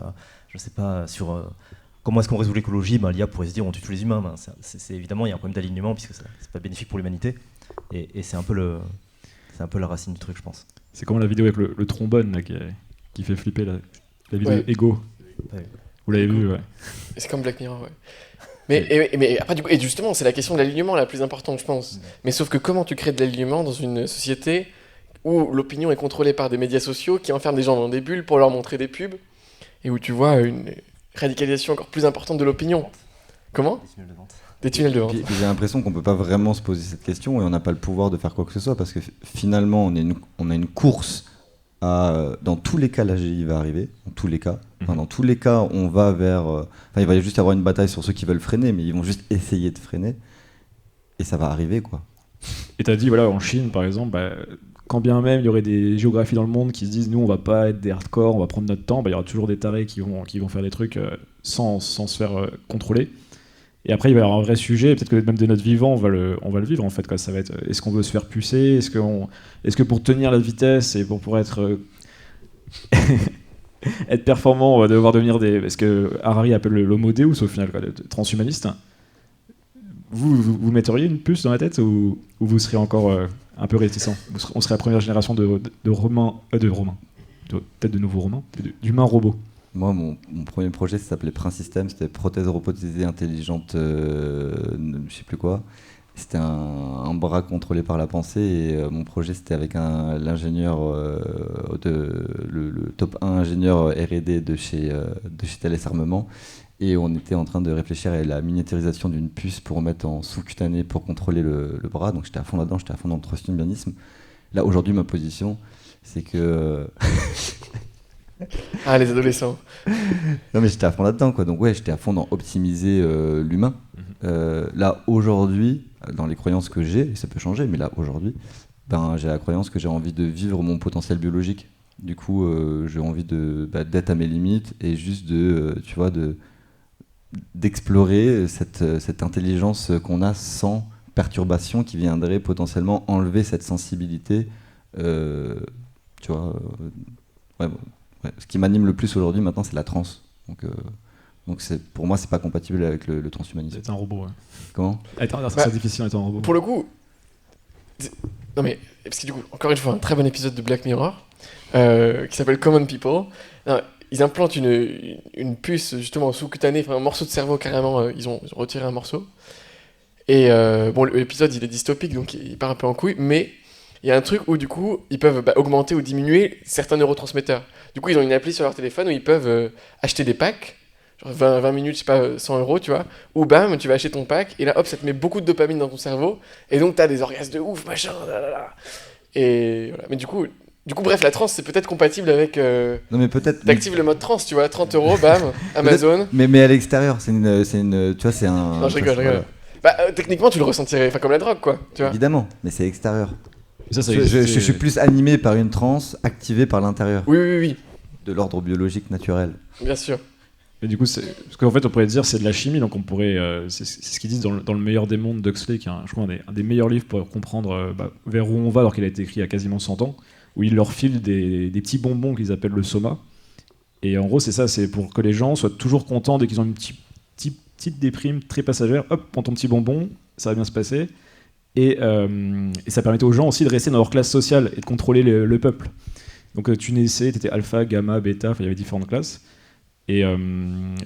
je ne sais pas, sur comment est-ce qu'on résout l'écologie. L'IA pourrait se dire on tue tous les humains. C'est évidemment, il y a un problème d'alignement puisque c'est pas bénéfique pour l'humanité. Et c'est un peu la racine du truc, je pense. C'est comme la vidéo avec le trombone là, qui fait flipper, la vidéo Ego. Ouais. Vous l'avez vu, ouais. C'est comme Black Mirror, ouais. Mais après, du coup, et justement, c'est la question de l'alignement la plus importante, je pense. Mais sauf que comment tu crées de l'alignement dans une société où l'opinion est contrôlée par des médias sociaux qui enferment des gens dans des bulles pour leur montrer des pubs, et où tu vois une radicalisation encore plus importante de l'opinion. Comment ? Des tunnels de vente. Puis j'ai l'impression qu'on peut pas vraiment se poser cette question et on n'a pas le pouvoir de faire quoi que ce soit parce que finalement on a une course dans tous les cas l'AGI va arriver, dans tous les cas. Enfin, dans tous les cas on va vers... il va juste y avoir une bataille sur ceux qui veulent freiner, mais ils vont juste essayer de freiner et ça va arriver, quoi. Et t'as dit, voilà, en Chine par exemple, quand bien même il y aurait des géographies dans le monde qui se disent nous on va pas être des hardcore, on va prendre notre temps, il y aura toujours des tarés qui vont faire des trucs sans se faire contrôler. Et après il va y avoir un vrai sujet, peut-être que même de notre vivant on va le vivre en fait, quoi. Ça va être, est-ce qu'on veut se faire pucer, est-ce que pour tenir la vitesse et pour être être performant on va devoir devenir ce que Harari appelle l'homo deus au final, quoi, le transhumaniste. Vous metteriez une puce dans la tête ou vous seriez encore un peu réticent? On serait la première génération de romains, peut-être de nouveaux romains, d'humains robots. Moi, mon premier projet, ça s'appelait Prince System, c'était prothèse robotisée intelligente, je sais plus quoi. C'était un bras contrôlé par la pensée et mon projet, c'était avec l'ingénieur, le top 1 ingénieur R&D de chez Thales Armement. Et on était en train de réfléchir à la miniaturisation d'une puce pour mettre en sous-cutané pour contrôler le bras. Donc j'étais à fond là-dedans, j'étais à fond dans le transhumanisme. Là, aujourd'hui, ma position, c'est que... Ah, les adolescents. Non, mais j'étais à fond là-dedans, quoi. Donc ouais, j'étais à fond dans optimiser l'humain. Là, aujourd'hui, dans les croyances que j'ai, et ça peut changer, mais là, aujourd'hui, j'ai la croyance que j'ai envie de vivre mon potentiel biologique. Du coup, j'ai envie d'être à mes limites et juste d'explorer cette intelligence qu'on a sans perturbation qui viendrait potentiellement enlever cette sensibilité. Ce qui m'anime le plus aujourd'hui maintenant, c'est la transe. Donc pour moi, c'est pas compatible avec le transhumanisme. C'est un robot, ouais. Comment ? C'est difficile d'être un robot. Pour le coup, Non mais, parce que du coup, encore une fois, un très bon épisode de Black Mirror, qui s'appelle Common People. Non, ils implantent une puce, justement, sous-cutanée, enfin un morceau de cerveau carrément, ils ont retiré un morceau. Et bon, l'épisode, il est dystopique, donc il part un peu en couille, mais il y a un truc où, du coup, ils peuvent augmenter ou diminuer certains neurotransmetteurs. Du coup, ils ont une appli sur leur téléphone où ils peuvent acheter des packs, genre 20 minutes, je sais pas, 100 euros, tu vois, ou bam, tu vas acheter ton pack, et là, hop, ça te met beaucoup de dopamine dans ton cerveau, et donc t'as des orgasmes de ouf, machin, là. Et voilà. Mais du coup, bref, la transe, c'est peut-être compatible avec... Non, mais peut-être. T'actives le mode transe, tu vois, 30 euros, bam, Amazon. Mais à l'extérieur, c'est une, tu vois, c'est un. Non, je rigole. Bah, techniquement, tu le ressentirais, enfin, comme la drogue, quoi, tu vois. Évidemment, mais c'est extérieur. Et ça, Je suis plus animé par une transe activée par l'intérieur. Oui, De l'ordre biologique naturel. bien sûr. Et du coup, parce qu'en fait, on pourrait dire c'est de la chimie, donc on pourrait, c'est ce qu'ils disent dans le meilleur des mondes d'Huxley, qui est je crois un des meilleurs livres pour comprendre vers où on va, alors qu'il a été écrit il y a quasiment 100 ans, où il leur file des petits bonbons qu'ils appellent le soma. Et en gros, c'est ça, c'est pour que les gens soient toujours contents dès qu'ils ont une petite déprime très passagère. Hop, prends ton petit bonbon, ça va bien se passer. Et ça permettait aux gens aussi de rester dans leur classe sociale et de contrôler le peuple. Donc tu naissais, tu étais alpha, gamma, bêta, il y avait différentes classes. Et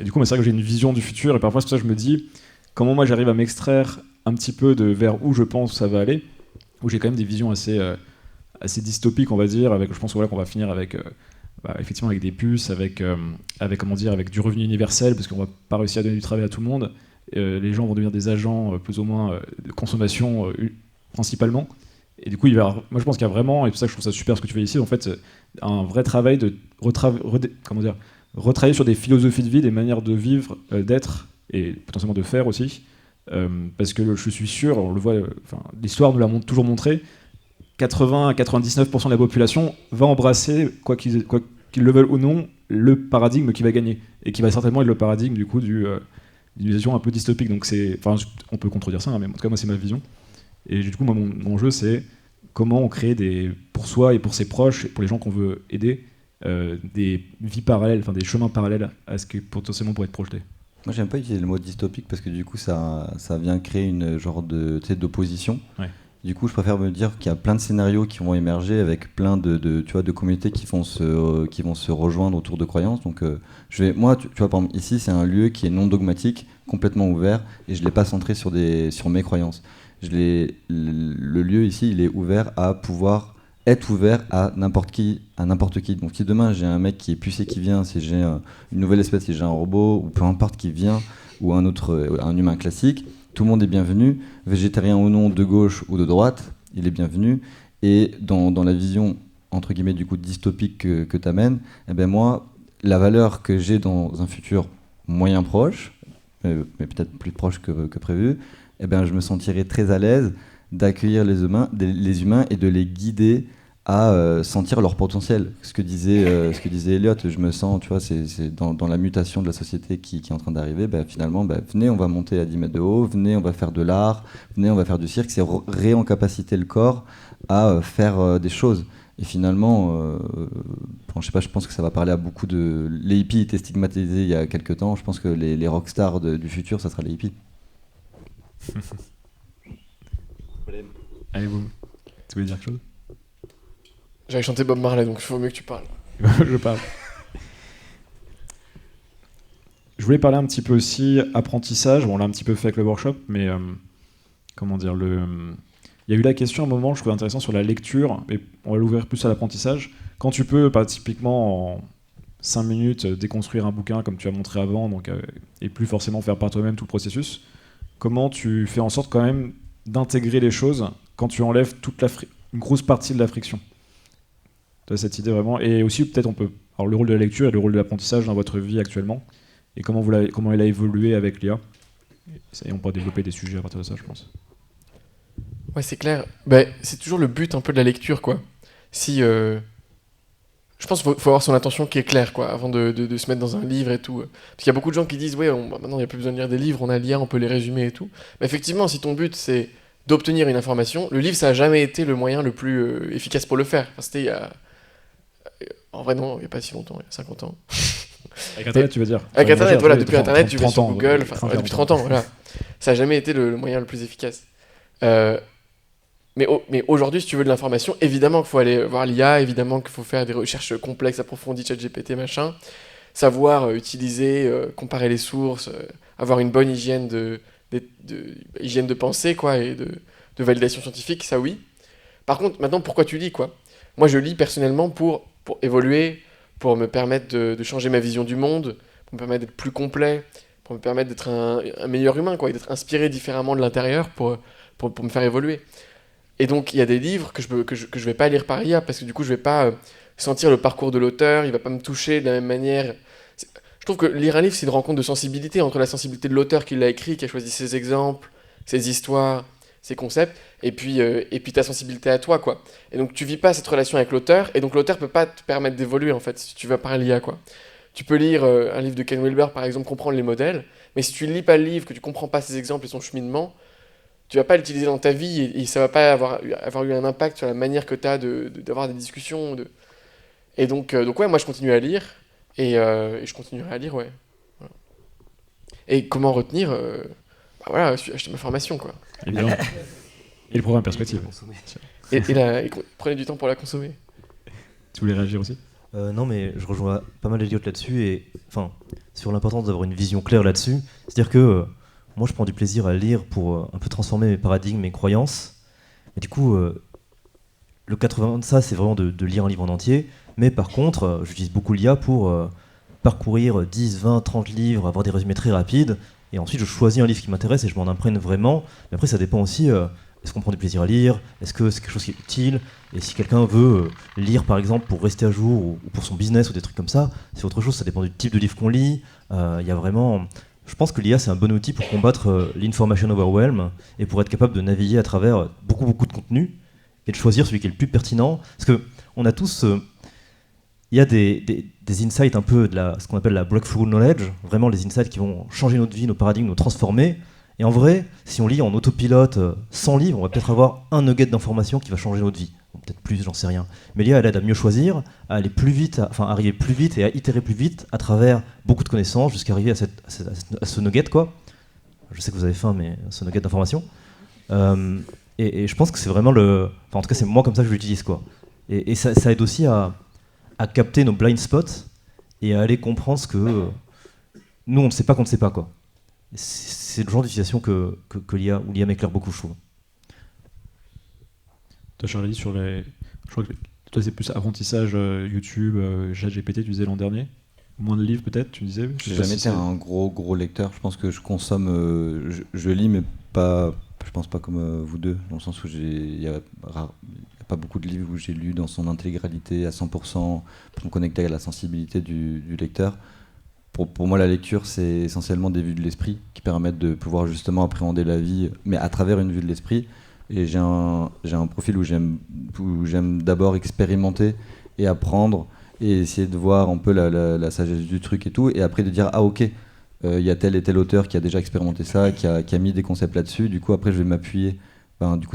du coup, c'est vrai que j'ai une vision du futur, et parfois c'est pour ça que je me dis comment moi j'arrive à m'extraire un petit peu de vers où je pense que ça va aller, où j'ai quand même des visions assez dystopiques, on va dire, avec, je pense qu'on va finir avec effectivement avec des puces, avec du revenu universel, parce qu'on va pas réussir à donner du travail à tout le monde. Les gens vont devenir des agents plus ou moins de consommation principalement. Et du coup, moi je pense qu'il y a vraiment, et c'est pour ça que je trouve ça super ce que tu fais ici, en fait, un vrai travail de retravailler sur des philosophies de vie, des manières de vivre, d'être, et potentiellement de faire aussi. Parce que je suis sûr, on le voit, l'histoire nous l'a toujours montré, 80 à 99% de la population va embrasser, quoi qu'ils le veulent ou non, le paradigme qui va gagner. Et qui va certainement être le paradigme du coup d'une vision un peu dystopique. Donc on peut contredire ça, hein, mais en tout cas moi c'est ma vision. Et du coup moi, mon jeu c'est comment on crée pour soi et pour ses proches, et pour les gens qu'on veut aider, des vies parallèles, des chemins parallèles à ce qui potentiellement pourrait être projeté. Moi j'aime pas utiliser le mot dystopique parce que du coup ça vient créer une genre d'opposition. Ouais. Du coup je préfère me dire qu'il y a plein de scénarios qui vont émerger avec plein de communautés qui vont se rejoindre autour de croyances. Donc moi tu vois par exemple ici c'est un lieu qui est non dogmatique, complètement ouvert, et je l'ai pas centré sur mes croyances. Le lieu ici il est ouvert à pouvoir être ouvert à n'importe qui. Donc si demain j'ai un mec qui est pucé qui vient, si j'ai une nouvelle espèce, si j'ai un robot, ou peu importe qui vient, ou un humain classique, tout le monde est bienvenu, végétarien ou non, de gauche ou de droite, il est bienvenu. Et dans la vision, entre guillemets, du coup dystopique que tu amènes, eh ben moi, la valeur que j'ai dans un futur moyen proche, mais peut-être plus proche que prévu, eh ben je me sentirais très à l'aise d'accueillir les humains et de les guider à sentir leur potentiel. Ce que disait Elliot, je me sens, tu vois, c'est dans la mutation de la société qui est en train d'arriver, finalement, venez, on va monter à 10 mètres de haut, venez, on va faire de l'art, venez, on va faire du cirque, c'est réencapaciter le corps à faire des choses. Et finalement, je sais pas, je pense que ça va parler à beaucoup de... Les hippies étaient stigmatisés il y a quelques temps, je pense que les rockstars du futur, ça sera les hippies. Allez, vous voulez dire quelque chose? J'avais chanté Bob Marley, donc il faut mieux que tu parles. Je parle. Je voulais parler un petit peu aussi apprentissage. Bon, on l'a un petit peu fait avec le workshop, mais comment dire, il y a eu la question à un moment, je trouvais intéressant, sur la lecture, mais on va l'ouvrir plus à l'apprentissage. Quand tu peux, typiquement en 5 minutes, déconstruire un bouquin comme tu as montré avant, donc, et plus forcément faire par toi-même tout le processus, comment tu fais en sorte quand même d'intégrer les choses quand tu enlèves une grosse partie de la friction? Tu as cette idée vraiment. Et aussi, peut-être, alors, le rôle de la lecture et le rôle de l'apprentissage dans votre vie actuellement, et comment il a évolué avec l'IA. Et on pourra développer des sujets à partir de ça, je pense. Ouais, c'est clair. C'est toujours le but un peu de la lecture, quoi. Je pense qu'il faut avoir son intention qui est claire, quoi, avant de se mettre dans un livre et tout. Parce qu'il y a beaucoup de gens qui disent, ouais, maintenant il n'y a plus besoin de lire des livres, on a l'IA, on peut les résumer et tout. Mais effectivement, si ton but c'est d'obtenir une information, le livre ça n'a jamais été le moyen le plus efficace pour le faire. Enfin, c'était il y a... En vrai, non, il n'y a pas si longtemps, il y a 50 ans. Avec Internet, tu veux dire? Avec Internet, voilà, depuis Internet, tu vas sur ans, Google, depuis 30 ans, voilà. Ça n'a jamais été le moyen le plus efficace. Mais aujourd'hui, si tu veux de l'information, évidemment qu'il faut aller voir l'IA, évidemment qu'il faut faire des recherches complexes, approfondies, ChatGPT, machin, savoir utiliser, comparer les sources, avoir une bonne hygiène de pensée, quoi, et de validation scientifique, ça oui. Par contre, maintenant, pourquoi tu lis, quoi? Moi, je lis personnellement pour évoluer, pour me permettre de changer ma vision du monde, pour me permettre d'être plus complet, pour me permettre d'être un meilleur humain, quoi, et d'être inspiré différemment de l'intérieur pour me faire évoluer. Et donc, il y a des livres que je vais pas lire par IA, parce que du coup, je vais pas sentir le parcours de l'auteur, il va pas me toucher de la même manière. Je trouve que lire un livre, c'est une rencontre de sensibilité, entre la sensibilité de l'auteur qui l'a écrit, qui a choisi ses exemples, ses histoires, ses concepts, et puis ta sensibilité à toi, quoi. Et donc, tu vis pas cette relation avec l'auteur, et donc l'auteur peut pas te permettre d'évoluer, en fait, si tu vas par l'IA, quoi. Tu peux lire un livre de Ken Wilber, par exemple, comprendre les modèles, mais si tu lis pas le livre, que tu comprends pas ses exemples et son cheminement, tu vas pas l'utiliser dans ta vie et ça va pas avoir eu un impact sur la manière que tu as d'avoir des discussions. Et donc ouais, moi je continue à lire et je continuerai à lire, ouais. Voilà. Et comment retenir bah voilà, acheter ma formation, quoi. Évidemment. Et le programme Perspective. Et prenez du temps pour la consommer. Tu voulais réagir aussi? Non, mais je rejoins pas mal d'idiotes là-dessus, et enfin, sur l'importance d'avoir une vision claire là-dessus. C'est-à-dire que moi, je prends du plaisir à lire pour un peu transformer mes paradigmes, mes croyances. Et du coup, le 80 de ça, c'est vraiment de lire un livre en entier. Mais par contre, j'utilise beaucoup l'IA pour parcourir 10, 20, 30 livres, avoir des résumés très rapides. Et ensuite, je choisis un livre qui m'intéresse et je m'en imprègne vraiment. Mais après, ça dépend aussi, est-ce qu'on prend du plaisir à lire? Est-ce que c'est quelque chose qui est utile? Et si quelqu'un veut lire, par exemple, pour rester à jour ou pour son business ou des trucs comme ça, c'est autre chose. Ça dépend du type de livre qu'on lit. Il y a vraiment... Je pense que l'IA, c'est un bon outil pour combattre l'information overwhelm et pour être capable de naviguer à travers beaucoup de contenu et de choisir celui qui est le plus pertinent. Parce que on a tous... il y a des insights un peu de ce qu'on appelle la breakthrough knowledge, vraiment les insights qui vont changer notre vie, nos paradigmes, nous transformer. Et en vrai, si on lit en autopilote 100 livres, on va peut-être avoir un nugget d'information qui va changer notre vie. Bon, peut-être plus, j'en sais rien. Mais l'IA, elle aide à mieux choisir, à aller plus vite, arriver plus vite et à itérer plus vite à travers beaucoup de connaissances jusqu'à arriver à ce nugget, quoi. Je sais que vous avez faim, mais ce nugget d'information. Et je pense que c'est vraiment en tout cas, c'est moi comme ça que je l'utilise, quoi. Et ça aide aussi à capter nos blind spots et à aller comprendre ce que nous, on ne sait pas qu'on ne sait pas, quoi. C'est le genre d'utilisation que l'IA m'éclaire beaucoup, je trouve. Toi, Charlie, je crois que toi, c'est plus apprentissage YouTube, ChatGPT, tu disais l'an dernier. Moins de livres, peut-être, tu disais. J'ai jamais été un gros lecteur. Je pense que je consomme, je lis, mais pas. Je pense pas comme vous deux, dans le sens où il y a pas beaucoup de livres où j'ai lu dans son intégralité à 100% pour me connecter à la sensibilité du lecteur. Pour moi, la lecture, c'est essentiellement des vues de l'esprit qui permettent de pouvoir justement appréhender la vie, mais à travers une vue de l'esprit. Et j'ai un profil où j'aime d'abord expérimenter et apprendre et essayer de voir un peu la sagesse du truc et tout, et après de dire ah ok, y a tel et tel auteur qui a déjà expérimenté ça, qui a mis des concepts là-dessus. Du coup après je vais m'appuyer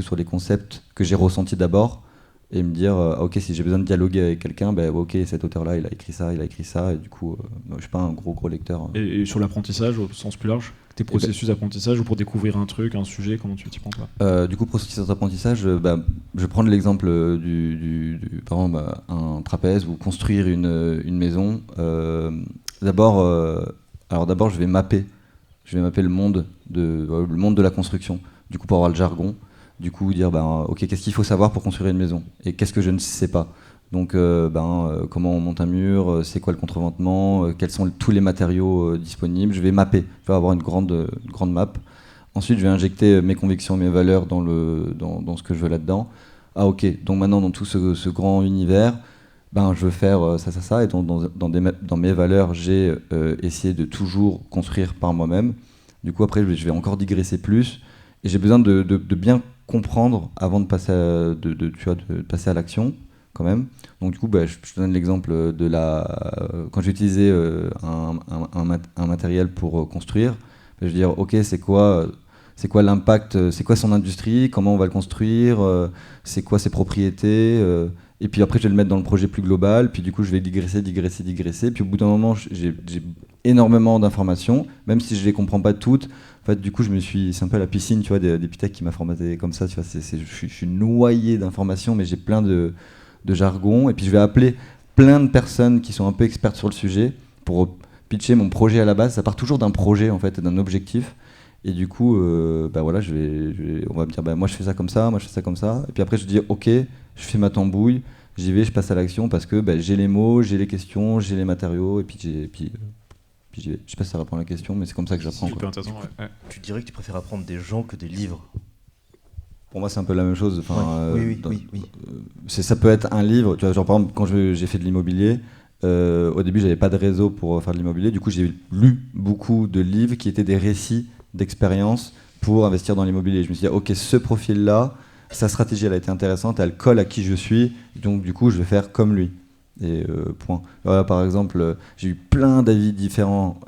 sur les concepts que j'ai ressentis d'abord et me dire ok, si j'ai besoin de dialoguer avec quelqu'un, ok, cet auteur-là il a écrit ça, et du coup je suis pas un gros lecteur. Et sur l'apprentissage au sens plus large, tes processus d'apprentissage ou pour découvrir un truc, un sujet, comment tu t'y prends, toi? Du coup, processus d'apprentissage, je vais prendre l'exemple par exemple, un trapèze ou construire une maison. D'abord, je vais mapper le monde de la construction. Du coup, pour avoir le jargon. Du coup, dire ok, qu'est-ce qu'il faut savoir pour construire une maison et qu'est-ce que je ne sais pas. Donc, comment on monte un mur, c'est quoi le contreventement, quels sont tous les matériaux disponibles. Je vais mapper, je vais avoir une grande map. Ensuite, je vais injecter mes convictions, mes valeurs dans ce que je veux là-dedans. Ah ok, donc maintenant dans tout ce grand univers, je veux faire ça. Et dans mes valeurs, j'ai essayé de toujours construire par moi-même. Du coup, après, je vais encore digresser plus. Et j'ai besoin de bien comprendre avant de passer passer à l'action. Quand même. Donc du coup, je te donne l'exemple de quand j'ai utilisé un matériel pour construire, je vais dire ok, c'est quoi l'impact, c'est quoi son industrie, comment on va le construire, c'est quoi ses propriétés, et puis après je vais le mettre dans le projet plus global, puis du coup je vais digresser, puis au bout d'un moment j'ai énormément d'informations, même si je les comprends pas toutes, En fait, du coup, c'est un peu la piscine, tu vois, d'Epitech qui m'a formaté comme ça, tu vois. Je suis noyé d'informations, mais j'ai plein de jargon. Et puis, je vais appeler plein de personnes qui sont un peu expertes sur le sujet pour pitcher mon projet à la base. Ça part toujours d'un projet, en fait, d'un objectif. Et du coup, bah voilà, on va me dire, bah, moi, je fais ça comme ça, moi, je fais ça comme ça. Et puis après, je dis, ok, je fais ma tambouille, j'y vais, je passe à l'action parce que bah, j'ai les mots, j'ai les questions, j'ai les matériaux, et puis j'y vais. Je sais pas si ça répond à la question, mais c'est comme ça que j'apprends. C'est super intéressant, ouais. Tu dirais que tu préfères apprendre des gens que des livres? Pour moi, c'est un peu la même chose. Enfin, oui. Ça peut être un livre. Tu vois, genre, par exemple, quand j'ai fait de l'immobilier, au début, j'avais pas de réseau pour faire de l'immobilier. Du coup, j'ai lu beaucoup de livres qui étaient des récits d'expérience pour investir dans l'immobilier. Je me suis dit, ok, ce profil-là, sa stratégie, elle a été intéressante, elle colle à qui je suis. Donc, du coup, je vais faire comme lui. Et point. Voilà, par exemple, j'ai eu plein d'avis différents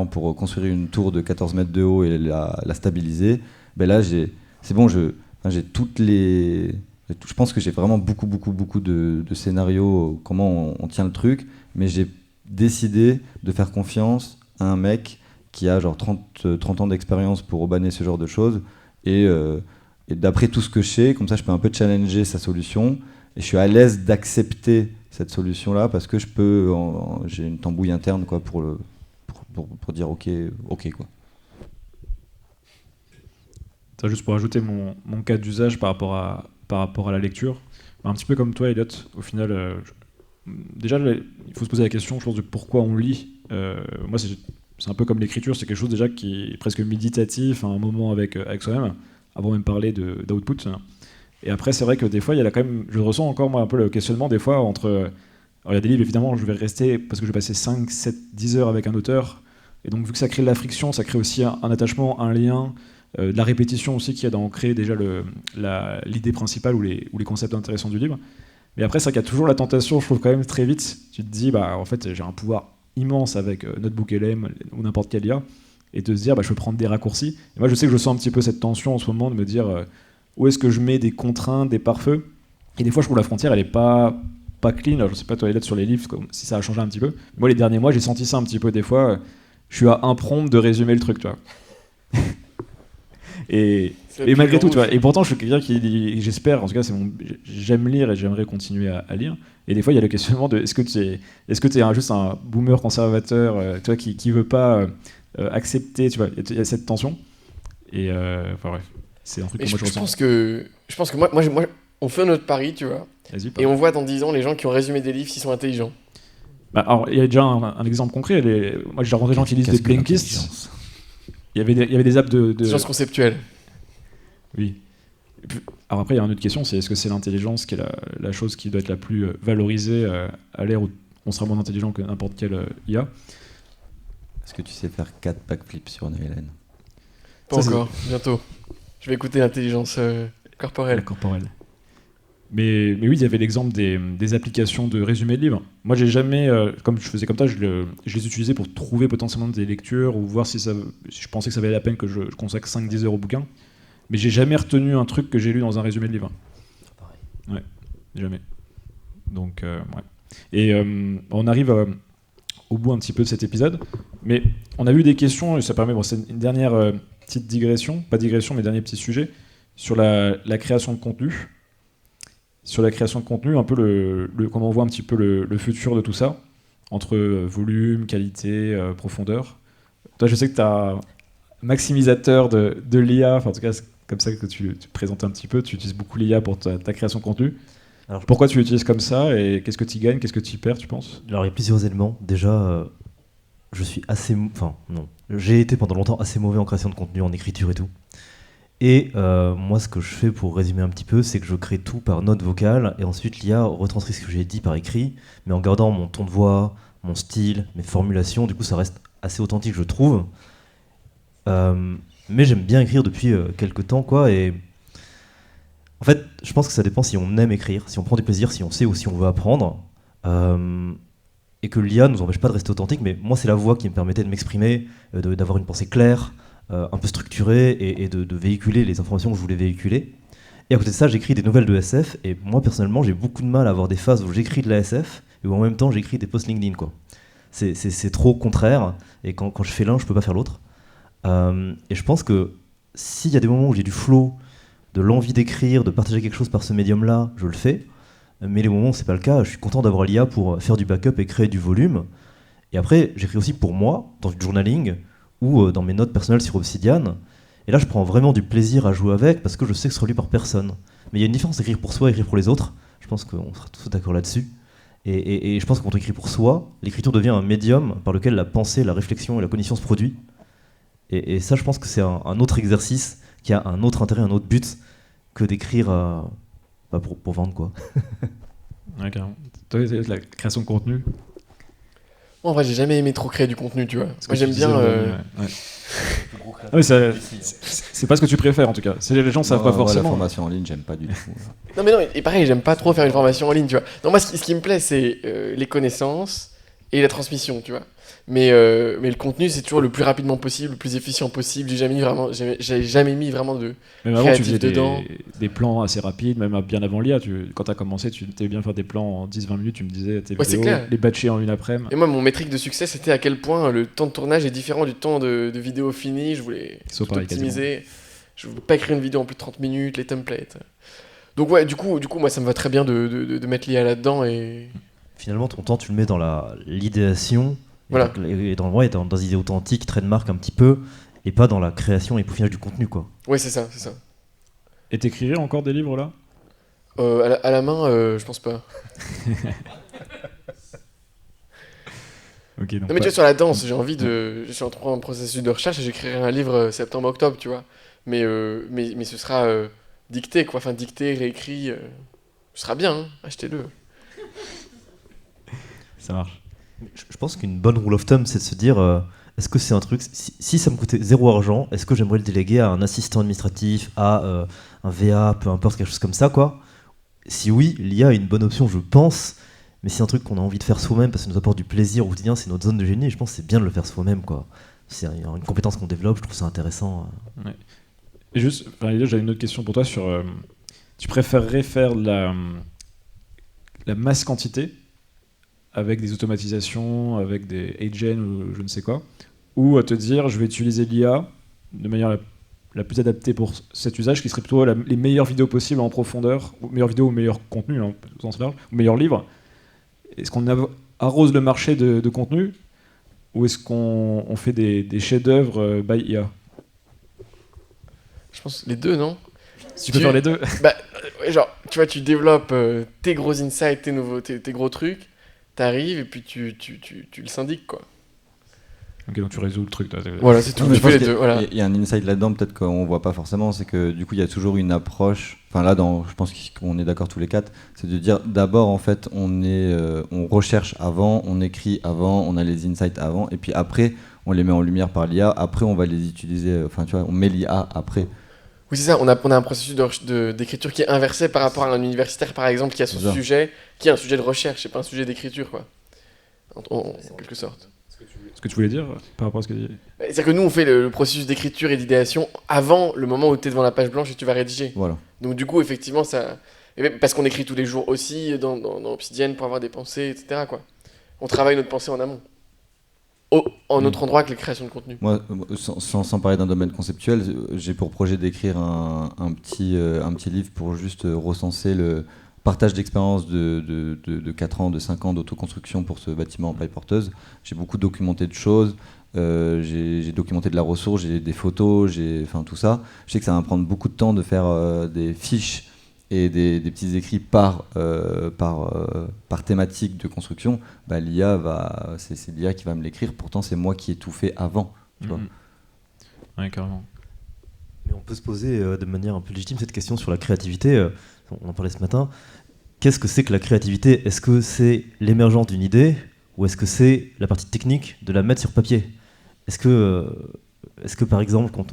pour construire une tour de 14 mètres de haut et la stabiliser. Ben là, c'est bon, j'ai toutes les. Je pense que j'ai vraiment beaucoup de scénarios, comment on tient le truc, mais j'ai décidé de faire confiance à un mec qui a genre 30 ans d'expérience pour banner ce genre de choses. Et d'après tout ce que je sais, comme ça, je peux un peu challenger sa solution. Et je suis à l'aise d'accepter cette solution-là parce que j'ai une tambouille interne quoi, pour dire ok quoi. Ça, juste pour ajouter mon cas d'usage par rapport à la lecture, un petit peu comme toi, Elliot, au final, déjà, il faut se poser la question, je pense, de pourquoi on lit. Moi, c'est un peu comme l'écriture, c'est quelque chose déjà qui est presque méditatif, à un moment avec soi-même, avant même parler d'output. Et après, c'est vrai que des fois, il y a quand même, je ressens encore moi un peu le questionnement des fois entre. Alors, il y a des livres, évidemment, je vais rester parce que je vais passer 5, 7, 10 heures avec un auteur. Et donc, vu que ça crée de la friction, ça crée aussi un attachement, un lien, de la répétition aussi qu'il y a dans créer déjà l'idée principale ou les concepts intéressants du livre. Mais après, c'est vrai qu'il y a toujours la tentation, je trouve quand même très vite. Tu te dis, bah, en fait, j'ai un pouvoir immense avec Notebook LM ou n'importe quel IA. Et de se dire, bah, je peux prendre des raccourcis. Et moi, je sais que je sens un petit peu cette tension en ce moment de me dire. Où est-ce que je mets des contraintes, des pare-feux? Et des fois, je trouve la frontière, elle est pas clean. Alors, je sais pas, toi, Elliot, sur les livres, si ça a changé un petit peu. Moi, les derniers mois, j'ai senti ça un petit peu. Des fois, je suis à un prompt de résumer le truc, tu vois. et malgré tout, tu vois. Et pourtant, je suis quelqu'un qui, j'espère, en tout cas, j'aime lire et j'aimerais continuer à lire. Et des fois, il y a le questionnement de est-ce que tu es juste un boomer conservateur, tu vois, qui veut pas accepter, tu vois. Il y a cette tension. Et enfin, bref. C'est un truc que moi je ressens. Je pense que moi, on fait notre pari, tu vois. Et on voit dans 10 ans les gens qui ont résumé des livres s'ils sont intelligents. Bah, alors, il y a déjà un exemple concret. Moi, j'ai rencontré des gens qui lisent des Blinkist. Il y avait des apps de sciences conceptuelles. Oui. Alors après, il y a une autre question, c'est est-ce que c'est l'intelligence qui est la chose qui doit être la plus valorisée à l'ère où on sera moins intelligent que n'importe quelle IA? Est-ce que tu sais faire 4 backflips sur une Hélène? Pas encore, bientôt. Je vais écouter l'intelligence corporelle. Mais oui, il y avait l'exemple des applications de résumé de livres. Moi, j'ai jamais, comme je faisais comme ça, je les utilisais pour trouver potentiellement des lectures ou voir si je pensais que ça valait la peine que je consacre 5-10 heures au bouquin. Mais j'ai jamais retenu un truc que j'ai lu dans un résumé de livre. Pareil. Ouais, jamais. Donc, ouais. Et on arrive au bout un petit peu de cet épisode. Mais on a eu des questions, et ça permet, c'est une dernière petite digression, pas digression, mais dernier petit sujet, sur la création de contenu. Sur la création de contenu, un peu comment on voit un petit peu le futur de tout ça, entre volume, qualité, profondeur. Toi, je sais que tu as maximisateur de l'IA, enfin, en tout cas, c'est comme ça que tu te présentes un petit peu, tu utilises beaucoup l'IA pour ta création de contenu. Alors, pourquoi tu l'utilises comme ça et qu'est-ce que tu gagnes, qu'est-ce que tu perds, tu penses? Alors, il y a plusieurs éléments. Déjà, je suis assez... Enfin, non. J'ai été pendant longtemps assez mauvais en création de contenu, en écriture et tout. Et moi, ce que je fais pour résumer un petit peu, c'est que je crée tout par note vocale et ensuite l'IA retranscrit ce que j'ai dit par écrit, mais en gardant mon ton de voix, mon style, mes formulations. Du coup, ça reste assez authentique, je trouve. Mais j'aime bien écrire depuis quelques temps, quoi. Et en fait, je pense que ça dépend si on aime écrire, si on prend du plaisir, si on sait ou si on veut apprendre. Et que l'IA ne nous empêche pas de rester authentique, mais moi, c'est la voix qui me permettait de m'exprimer, d'avoir une pensée claire, un peu structurée et de véhiculer les informations que je voulais véhiculer. Et à côté de ça, j'écris des nouvelles de SF, et moi, personnellement, j'ai beaucoup de mal à avoir des phases où j'écris de la SF et où en même temps, j'écris des posts LinkedIn, quoi. C'est trop contraire, et quand je fais l'un, je peux pas faire l'autre. Et je pense que s'il y a des moments où j'ai du flow, de l'envie d'écrire, de partager quelque chose par ce médium-là, je le fais. Mais les moments où c'est pas le cas, je suis content d'avoir l'IA pour faire du backup et créer du volume. Et après, j'écris aussi pour moi, dans du journaling, ou dans mes notes personnelles sur Obsidian. Et là, je prends vraiment du plaisir à jouer avec, parce que je sais que ce sera lu par personne. Mais il y a une différence d'écrire pour soi et écrire pour les autres. Je pense qu'on sera tous d'accord là-dessus. Et je pense que quand on écrit pour soi, l'écriture devient un médium par lequel la pensée, la réflexion et la cognition se produit. Et ça, je pense que c'est un autre exercice qui a un autre intérêt, un autre but que d'écrire pour vendre, quoi. Ouais, carrément. Toi, la création de contenu. Moi, en vrai, j'ai jamais aimé trop créer du contenu, tu vois. Ce Moi, que j'aime tu disais bien. le dernier, ouais. Ah oui, c'est pas ce que tu préfères en tout cas. Les gens savent pas Moi, la forcément. formation en ligne, j'aime pas du tout. Non, mais non, et pareil, j'aime pas trop faire une formation en ligne, tu vois. Non, moi, ce qui me plaît, c'est les connaissances et la transmission, tu vois. Mais le contenu, c'est toujours le plus rapidement possible, le plus efficient possible. J'ai jamais mis vraiment de Même avant, tu créatif faisais dedans. des plans assez rapides, même bien avant l'IA. Quand t'as commencé, tu t'aimais bien faire des plans en 10-20 minutes. Tu me disais tes Ouais, c'est vidéos, clair. les batcher en une après-midi. Et moi, mon métrique de succès, c'était à quel point le temps de tournage est différent du temps de vidéo finie. Je voulais Soit tout pareil, optimiser. Je voulais pas écrire une vidéo en plus de 30 minutes, les templates. Donc ouais, du coup, moi, ça me va très bien de mettre l'IA là-dedans et... Finalement, ton temps, tu le mets dans l'idéation, Voilà. et dans des idées authentiques, trademark un petit peu, et pas dans la création et peaufinage du contenu, quoi. Ouais, c'est ça, c'est ça. Et t'écrirais encore des livres là? À la main, je pense pas. Ok, donc Non mais tu vois, sur la danse, je suis en train d'un processus de recherche et j'écrirai un livre septembre-octobre, tu vois. Mais ce sera dicté, quoi. Enfin, dicté, réécrit. Ce sera bien, hein. Achetez-le. ça marche. Je pense qu'une bonne rule of thumb, c'est de se dire est-ce que c'est un truc, si ça me coûtait 0 argent, est-ce que j'aimerais le déléguer à un assistant administratif, à un VA, peu importe, quelque chose comme ça, quoi. Si oui, l'IA est une bonne option, je pense, mais c'est un truc qu'on a envie de faire soi-même parce que ça nous apporte du plaisir au quotidien, c'est notre zone de génie, et je pense que c'est bien de le faire soi-même, quoi. C'est une compétence qu'on développe, je trouve ça intéressant. Et juste, j'avais une autre question pour toi sur. Tu préférerais faire la masse quantité avec des automatisations, avec des agents ou je ne sais quoi, ou te dire je vais utiliser l'IA de manière la plus adaptée pour cet usage, qui serait plutôt les meilleures vidéos possibles en profondeur, ou meilleures vidéos ou meilleurs contenus, hein, au sens large, ou meilleurs livres. Est-ce qu'on arrose le marché de contenu, ou est-ce qu'on fait des chefs-d'œuvre by IA? Je pense les deux, non? Si tu peux faire les deux. Bah, ouais, genre, tu vois, tu développes tes gros insights, tes gros trucs, t'arrives et puis tu le syndiques, quoi. Ok, donc tu résous le truc. Voilà, c'est tout. Non, mais Tu je pense fais les qu'il y deux, a- voilà. il y a un insight là-dedans, peut-être qu'on voit pas forcément, c'est que du coup il y a toujours une approche. Enfin là, je pense qu'on est d'accord tous les quatre, c'est de dire d'abord en fait on recherche avant, on écrit avant, on a les insights avant, et puis après on les met en lumière par l'IA. Après on va les utiliser. Enfin tu vois, on met l'IA après. Oui, c'est ça, on a un processus d'écriture qui est inversé par rapport à un universitaire, par exemple, qui a son C'est ça. sujet, qui est un sujet de recherche, c'est pas un sujet d'écriture, quoi. En quelque sorte. Ce que tu voulais dire par rapport à ce que tu dis. C'est-à-dire que nous, on fait le processus d'écriture et d'idéation avant le moment où tu es devant la page blanche et tu vas rédiger. Voilà. Donc du coup, effectivement, ça... et même parce qu'on écrit tous les jours aussi dans Obsidian pour avoir des pensées, etc., quoi. On travaille notre pensée en amont. En autre endroit que les créations de contenu. Moi, sans parler d'un domaine conceptuel, j'ai pour projet d'écrire un petit livre pour juste recenser le partage d'expérience de 4 ans, de 5 ans d'autoconstruction pour ce bâtiment en paille porteuse. J'ai beaucoup documenté de choses, j'ai documenté de la ressource, j'ai des photos, enfin tout ça. Je sais que ça va me prendre beaucoup de temps de faire des fiches et des petits écrits par thématique de construction. Bah, c'est l'IA qui va me l'écrire, pourtant c'est moi qui ai tout fait avant. Tu vois. Ouais, carrément. Mais on peut se poser de manière un peu légitime cette question sur la créativité. On en parlait ce matin. Qu'est-ce que c'est que la créativité? Est-ce que c'est l'émergence d'une idée ou est-ce que c'est la partie technique de la mettre sur papier? Est-ce que par exemple, quand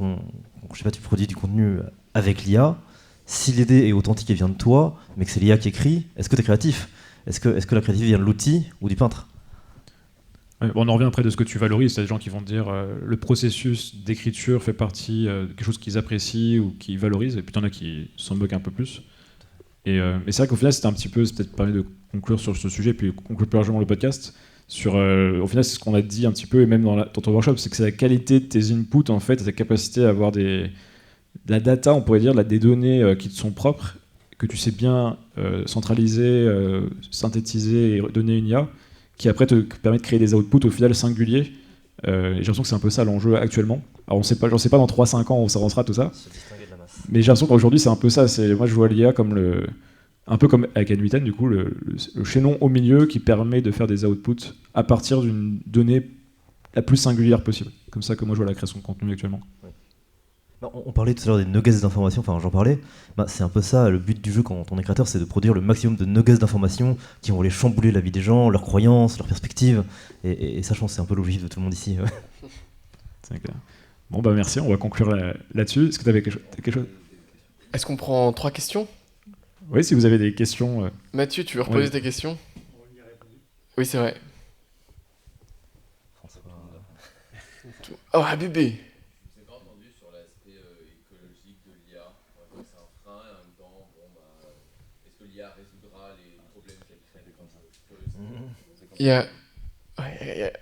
tu produis du contenu avec l'IA, si l'idée est authentique et vient de toi, mais que c'est l'IA qui écrit, est-ce que tu es créatif? Est-ce que la créativité vient de l'outil ou du peintre? Ouais, on en revient après de ce que tu valorises. C'est des gens qui vont te dire le processus d'écriture fait partie de quelque chose qu'ils apprécient ou qu'ils valorisent, et puis il y en a qui s'en moquent un peu plus. Mais c'est vrai qu'au final, c'est peut-être permis de conclure sur ce sujet, puis conclure plus largement le podcast, Au final, c'est ce qu'on a dit un petit peu, et même dans ton workshop, c'est que c'est la qualité de tes inputs, en fait, ta capacité à avoir de la data, on pourrait dire, des données qui te sont propres, que tu sais bien centraliser, synthétiser et donner une IA, qui après te permet de créer des outputs au final singuliers. Et j'ai l'impression que c'est un peu ça l'enjeu actuellement. Alors j'en sais pas dans 3-5 ans où ça avancera tout ça, mais j'ai l'impression qu'aujourd'hui c'est un peu ça. Moi je vois l'IA comme un peu comme avec N8N, du coup, le chaînon au milieu qui permet de faire des outputs à partir d'une donnée la plus singulière possible. Comme ça que moi je vois la création de contenu actuellement. On parlait tout à l'heure des nuggets d'informations, enfin j'en parlais, c'est un peu ça, le but du jeu quand on est créateur, c'est de produire le maximum de nuggets d'informations qui vont aller chambouler la vie des gens, leurs croyances, leurs perspectives, et ça je pense que c'est un peu l'objectif de tout le monde ici. C'est clair. Bon bah merci, on va conclure là-dessus. Est-ce que tu avais quelque chose? Est-ce qu'on prend 3 questions? Oui, si vous avez des questions. Mathieu, tu veux reposer tes questions? Oui, c'est vrai. Oh, bébé! Il y a...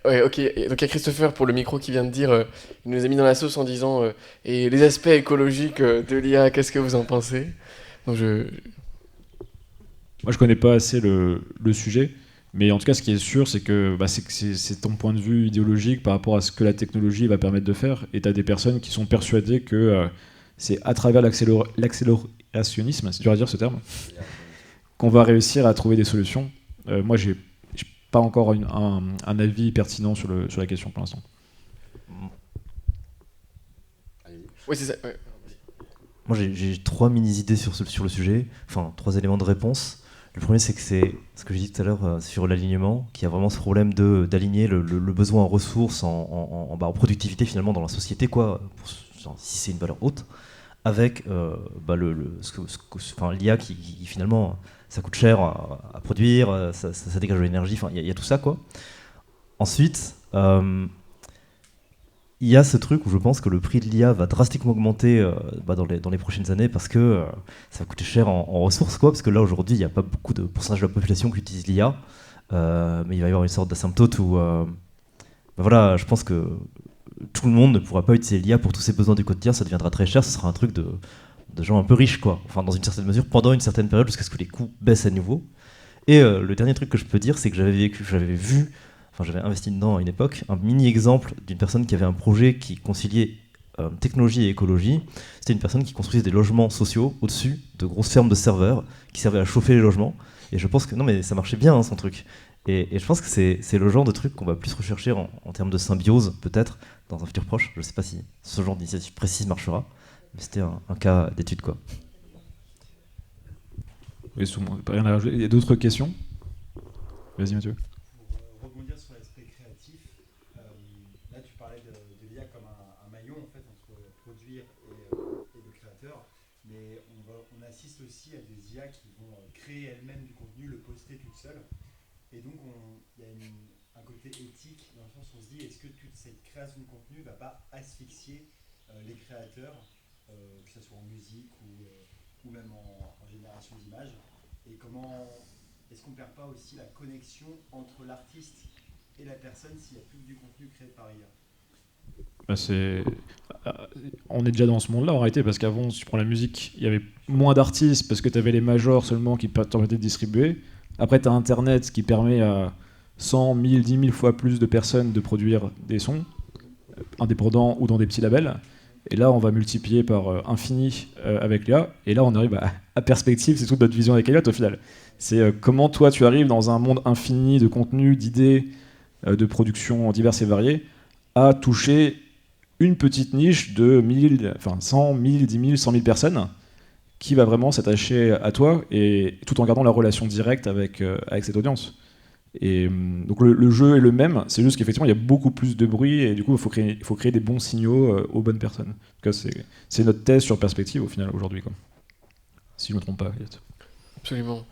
Ouais, ok. Donc il y a Christopher pour le micro qui vient de dire, il nous a mis dans la sauce en disant et les aspects écologiques de l'IA, qu'est-ce que vous en pensez? Donc Moi je connais pas assez le sujet, mais en tout cas ce qui est sûr c'est que c'est ton point de vue idéologique par rapport à ce que la technologie va permettre de faire, et tu as des personnes qui sont persuadées que c'est à travers l'accélérationnisme, c'est dur à dire ce terme, qu'on va réussir à trouver des solutions. Moi j'ai pas encore un avis pertinent sur la question pour l'instant. Oui, c'est ça. Ouais. Moi j'ai 3 mini-idées sur le sujet, enfin 3 éléments de réponse. Le premier, c'est que c'est ce que j'ai dit tout à l'heure sur l'alignement, qu'il y a vraiment ce problème d'aligner le besoin en ressources, en productivité finalement dans la société, quoi, si c'est une valeur haute, avec l'IA qui finalement ça coûte cher à produire, ça dégage de l'énergie, enfin il y a tout ça, quoi. Ensuite, il y a ce truc où je pense que le prix de l'IA va drastiquement augmenter dans les prochaines années parce que ça va coûter cher en ressources, quoi, parce que là aujourd'hui il n'y a pas beaucoup de pourcentage de la population qui utilise l'IA, mais il va y avoir une sorte d'asymptote où voilà, je pense que tout le monde ne pourra pas utiliser l'IA pour tous ses besoins du quotidien, ça deviendra très cher, ce sera un truc de gens un peu riches, quoi, enfin dans une certaine mesure, pendant une certaine période jusqu'à ce que les coûts baissent à nouveau. Et le dernier truc que je peux dire, c'est que j'avais investi dedans à une époque, un mini-exemple d'une personne qui avait un projet qui conciliait technologie et écologie. C'était une personne qui construisait des logements sociaux au-dessus de grosses fermes de serveurs qui servaient à chauffer les logements. Et je pense que, non mais ça marchait bien, hein, son truc. Et je pense que c'est le genre de truc qu'on va plus rechercher en termes de symbiose, peut-être, dans un futur proche. Je ne sais pas si ce genre d'initiative précise marchera, mais c'était un cas d'étude, quoi. Oui, rien à rajouter. Il y a d'autres questions? Vas-y Mathieu. Rebondir sur l'aspect créatif, là tu parlais de l'IA comme un maillon en fait entre produire et le créateur, mais on assiste aussi à des IA qui vont créer elles-mêmes du contenu, le poster toutes seules, et donc il y a un côté éthique dans le sens où on se dit est-ce que toute cette création de contenu va pas asphyxier les créateurs, que ce soit en musique ou même en génération d'images, et comment est-ce qu'on ne perd pas aussi la connexion entre l'artiste et la personne s'il n'y a plus que du contenu créé par IA? On est déjà dans ce monde-là en réalité, parce qu'avant, si tu prends la musique, il y avait moins d'artistes parce que tu avais les majors seulement qui permettaient de distribuer. Après, tu as Internet qui permet à 100, 1000, 10 000 fois plus de personnes de produire des sons indépendants ou dans des petits labels. Et là, on va multiplier par infini avec l'IA. Et là, on arrive à perspective, c'est toute notre vision avec Elliot au final. C'est comment toi, tu arrives dans un monde infini de contenu, d'idées, de productions diverses et variées, à toucher une petite niche de 100, 1000, 10 000, 100 000 personnes qui va vraiment s'attacher à toi, et tout en gardant la relation directe avec cette audience. Et donc le jeu est le même, c'est juste qu'effectivement il y a beaucoup plus de bruit, et du coup il faut créer des bons signaux aux bonnes personnes. En tout cas, c'est notre thèse sur perspective au final aujourd'hui, quoi. Si je me trompe pas, Elliot. Absolument.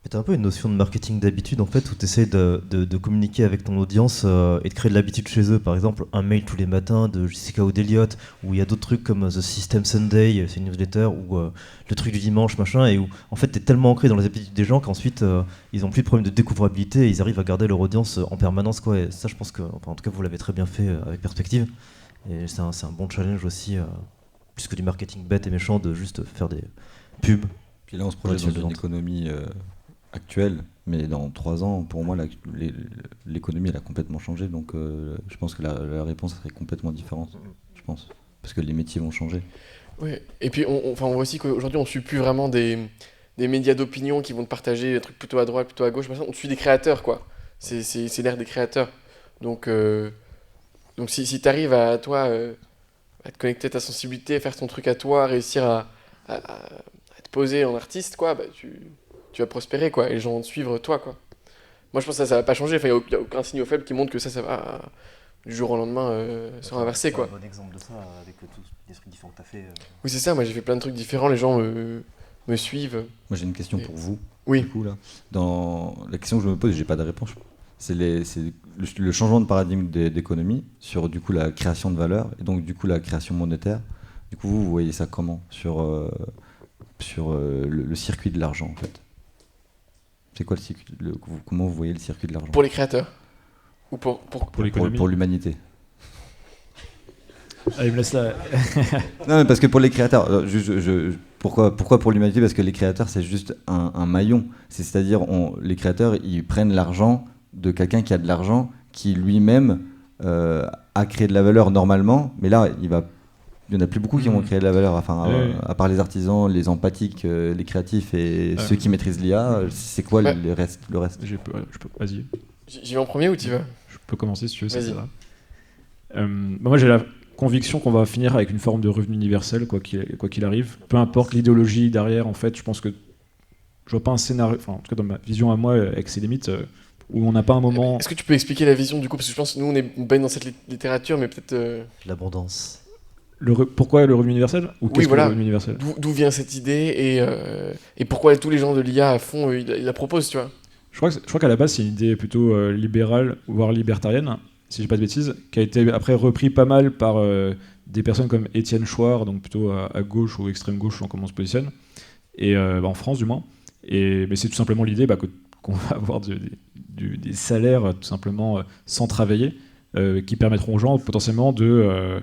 Tu as un peu une notion de marketing d'habitude en fait où tu essaies de communiquer avec ton audience et de créer de l'habitude chez eux. Par exemple, un mail tous les matins de Jessica O'Deliot, où il y a d'autres trucs comme The System Sunday, c'est une newsletter, ou le truc du dimanche, machin, et où en fait tu es tellement ancré dans les habitudes des gens qu'ensuite ils ont plus de problème de découvrabilité et ils arrivent à garder leur audience en permanence, quoi. Et ça, je pense que, enfin, en tout cas, vous l'avez très bien fait avec Perspective. Et c'est un bon challenge aussi, plus que du marketing bête et méchant, de juste faire des pubs. Puis là, on se projette dans une économie actuelle, mais dans 3 ans, pour moi, l'économie elle a complètement changé, donc je pense que la réponse serait complètement différente, je pense, parce que les métiers vont changer. Ouais. Et puis on voit aussi qu'aujourd'hui on suit plus vraiment des médias d'opinion qui vont te partager des trucs plutôt à droite, plutôt à gauche, on suit des créateurs, quoi. C'est l'ère des créateurs. Donc si tu arrives à toi à te connecter à ta sensibilité, faire ton truc à toi, réussir à te poser en artiste, quoi, bah, tu vas prospérer, quoi, et les gens vont te suivre toi, quoi. Moi je pense que ça va pas changer, enfin, il n'y a aucun signe faible qui montre que ça va du jour au lendemain se renverser, quoi. C'est un bon exemple de ça avec tous les trucs différents que tu as fait. Oui, c'est ça, moi j'ai fait plein de trucs différents, les gens me suivent. Moi j'ai une question pour vous. Oui. Du coup, là, dans la question que je me pose, j'ai pas de réponse. C'est le changement de paradigme d'économie sur du coup la création de valeur et donc du coup la création monétaire. Du coup, vous voyez ça comment sur le circuit de l'argent en fait? C'est quoi le circuit comment vous voyez le circuit de l'argent? Pour les créateurs ou pour l'économie. Pour l'humanité. Ah, il me laisse là. Non, mais parce que pour les créateurs, pourquoi pour l'humanité? Parce que les créateurs, c'est juste un maillon. C'est-à-dire, les créateurs, ils prennent l'argent de quelqu'un qui a de l'argent, qui lui-même a créé de la valeur normalement, mais là, il n'y en a plus beaucoup qui vont créer de la valeur, enfin, à part les artisans, les empathiques, les créatifs et ceux qui maîtrisent l'IA. C'est quoi le reste? Vas-y. J'y vais en premier ou tu vas? Je peux commencer si tu veux, ça Vas-y. va. Moi, j'ai la conviction qu'on va finir avec une forme de revenu universel, quoi qu'il arrive. Peu importe l'idéologie derrière, en fait, je pense que je vois pas un scénario, enfin, en tout cas dans ma vision à moi, avec ses limites, où on n'a pas un moment... Est-ce que tu peux expliquer la vision du coup? Parce que je pense que nous, on baigne dans cette littérature, mais peut-être... L'abondance. Pourquoi le revenu universel? Ou qu'est-ce que le revenu universel? D'où vient cette idée et pourquoi tous les gens de l'IA à fond, ils la proposent, tu vois? Je crois qu'à la base, c'est une idée plutôt libérale, voire libertarienne, si je dis pas de bêtises, qui a été après repris pas mal par des personnes comme Étienne Chouard, donc plutôt à gauche ou extrême gauche, selon comment on se positionne, et en France du moins. Mais c'est tout simplement l'idée qu'on va avoir des salaires tout simplement sans travailler, qui permettront aux gens potentiellement de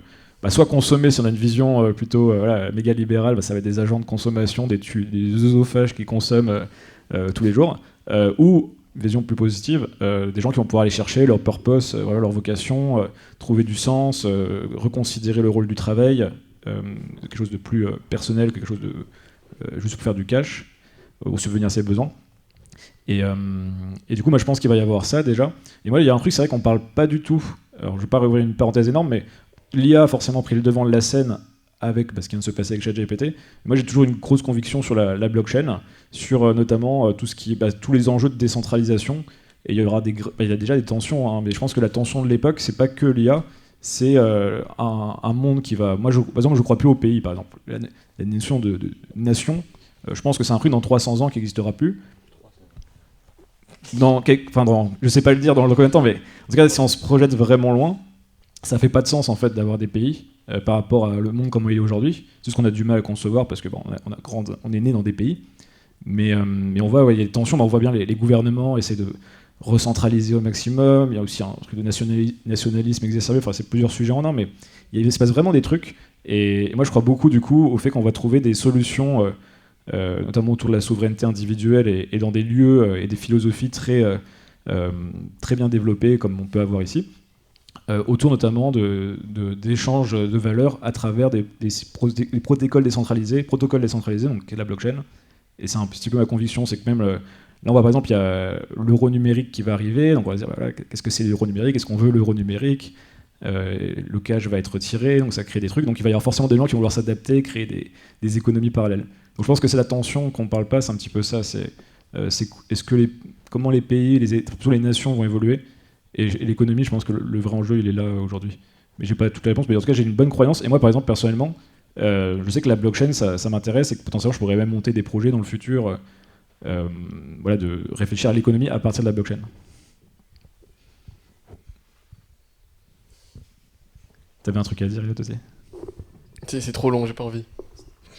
soit consommer, si on a une vision plutôt méga libérale, ça va être des agents de consommation, des œsophages qui consomment tous les jours, ou vision plus positive, des gens qui vont pouvoir aller chercher leur purpose, leur vocation, trouver du sens, reconsidérer le rôle du travail, quelque chose de plus personnel, quelque chose de juste pour faire du cash, ou subvenir à ses besoins. Et du coup, moi je pense qu'il va y avoir ça déjà. Et moi, il y a un truc, c'est vrai qu'on parle pas du tout, alors je ne vais pas rouvrir une parenthèse énorme, mais l'IA a forcément pris le devant de la scène avec ce qui vient de se passer avec ChatGPT. Moi, j'ai toujours une grosse conviction sur la blockchain, sur notamment tous les enjeux de décentralisation. Et il y a déjà des tensions, hein, mais je pense que la tension de l'époque, c'est pas que l'IA, c'est un monde qui va... Moi, par exemple, je crois plus au pays, par exemple. La notion de nation, je pense que c'est un truc dans 300 ans qui n'existera plus. Je sais pas le dire dans combien de temps, mais en tout cas, si on se projette vraiment loin, ça fait pas de sens en fait d'avoir des pays par rapport à le monde comme il est aujourd'hui. C'est ce qu'on a du mal à concevoir parce que on est né dans des pays, mais on voit il y a des tensions, on voit bien les gouvernements essaient de recentraliser au maximum. Il y a aussi un truc de nationalisme exacerbé. Enfin, c'est plusieurs sujets en un, mais il se passe vraiment des trucs. Et moi, je crois beaucoup du coup au fait qu'on va trouver des solutions, notamment autour de la souveraineté individuelle et dans des lieux et des philosophies très bien développées comme on peut avoir ici. Autour notamment d'échanges de valeurs à travers des protocoles décentralisés, donc qui est la blockchain. Et c'est un petit peu ma conviction, c'est que même là, on voit par exemple, il y a l'euro numérique qui va arriver, donc on va se dire, qu'est-ce que c'est l'euro numérique? Est-ce qu'on veut l'euro numérique? Le cash va être retiré, donc ça crée des trucs, donc il va y avoir forcément des gens qui vont vouloir s'adapter, créer des économies parallèles. Donc je pense que c'est la tension qu'on ne parle pas, c'est un petit peu ça, comment les pays, surtout les nations vont évoluer. Et l'économie, je pense que le vrai enjeu, il est là aujourd'hui. Mais j'ai pas toutes les réponses, mais en tout cas, j'ai une bonne croyance. Et moi, par exemple, personnellement, je sais que la blockchain, ça m'intéresse et que potentiellement, je pourrais même monter des projets dans le futur voilà, de réfléchir à l'économie à partir de la blockchain. T'avais un truc à dire, Elliot, aussi? C'est trop long, j'ai pas envie.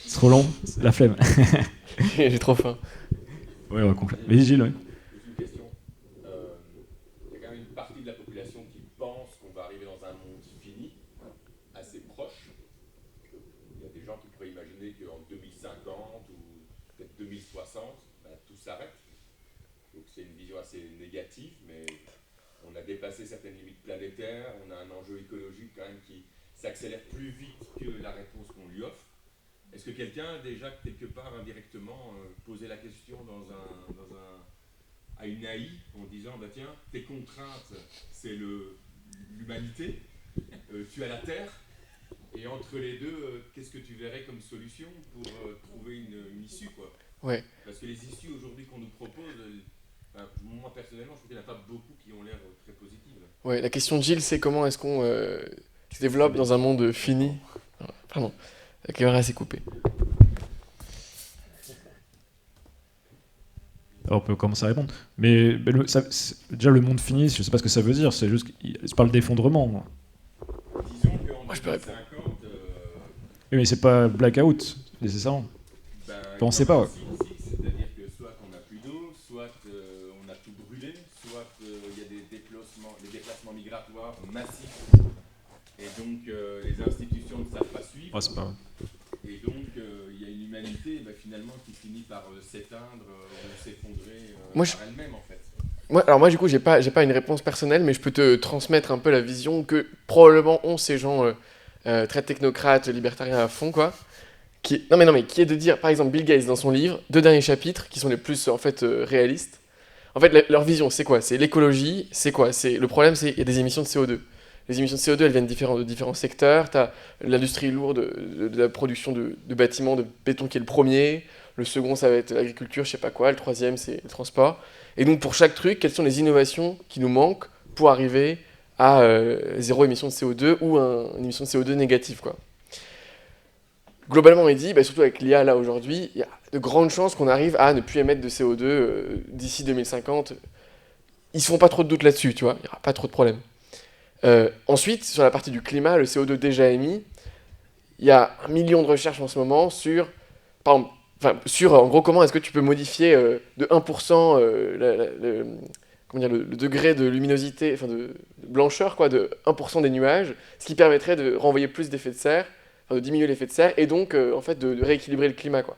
C'est trop long, la flemme. J'ai trop faim. Ouais, ouais, complet. Mais Gilles, ouais. Une question. Il y a quand même une partie de la population qui pense qu'on va arriver dans un monde fini, assez proche. Il y a des gens qui pourraient imaginer qu'en 2050 ou peut-être 2060, tout s'arrête. Donc c'est une vision assez négative, mais on a dépassé certaines limites planétaires, on a un enjeu écologique quand même qui s'accélère plus vite que la réponse qu'on lui offre. Est-ce que quelqu'un a déjà quelque part indirectement posé la question à une AI en disant bah tiens, tes contraintes c'est l'humanité, tu as la Terre, et entre les deux, qu'est-ce que tu verrais comme solution pour trouver une issue quoi? Ouais. Parce que les issues aujourd'hui qu'on nous propose, moi personnellement, je trouve qu'il n'y en a pas beaucoup qui ont l'air très positives. Ouais, la question de Gilles, c'est comment est-ce qu'on se développe dans un monde fini. Pardon, la caméra s'est coupée. Alors, on peut commencer à répondre. Mais déjà, le monde fini, je sais pas ce que ça veut dire, c'est juste qu'il parle d'effondrement. Disons qu'en Moi, je peux répondre. 2050, Oui, mais c'est pas blackout, nécessairement. On sait pas, ouais. C'est-à-dire que soit on n'a plus d'eau, soit on a tout brûlé, soit il y a des déplacements migratoires massifs, et donc les institutions ne savent pas suivre, Ouais, c'est pas... et donc il y a une humanité finalement qui finit par s'éteindre ou s'effondrer par elle-même en fait. Moi, du coup, j'ai pas une réponse personnelle, mais je peux te transmettre un peu la vision que probablement ont ces gens très technocrates, libertariens à fond, quoi. Qui est de dire, par exemple, Bill Gates dans son livre, 2 derniers chapitres qui sont les plus en fait réalistes. En fait, leur vision, c'est quoi? C'est l'écologie. C'est quoi? Le problème, c'est qu'il y a des émissions de CO2. Les émissions de CO2, elles viennent de différents secteurs. Tu as l'industrie lourde de la production de bâtiments, de béton qui est le premier. Le second, ça va être l'agriculture, je sais pas quoi. Le troisième, c'est le transport. Et donc, pour chaque truc, quelles sont les innovations qui nous manquent pour arriver à zéro émission de CO2 ou une émission de CO2 négative, quoi. Globalement, il dit, surtout avec l'IA là aujourd'hui, il y a de grandes chances qu'on arrive à ne plus émettre de CO2 d'ici 2050. Ils se font pas trop de doutes là-dessus, tu vois, il n'y aura pas trop de problèmes. Ensuite, sur la partie du climat, le CO2 déjà émis, il y a 1 million de recherches en ce moment sur, en gros, comment est-ce que tu peux modifier de 1% le degré de luminosité, de blancheur, quoi, de 1% des nuages, ce qui permettrait de renvoyer plus d'effets de serre, de diminuer l'effet de serre, et donc en fait de rééquilibrer le climat, quoi.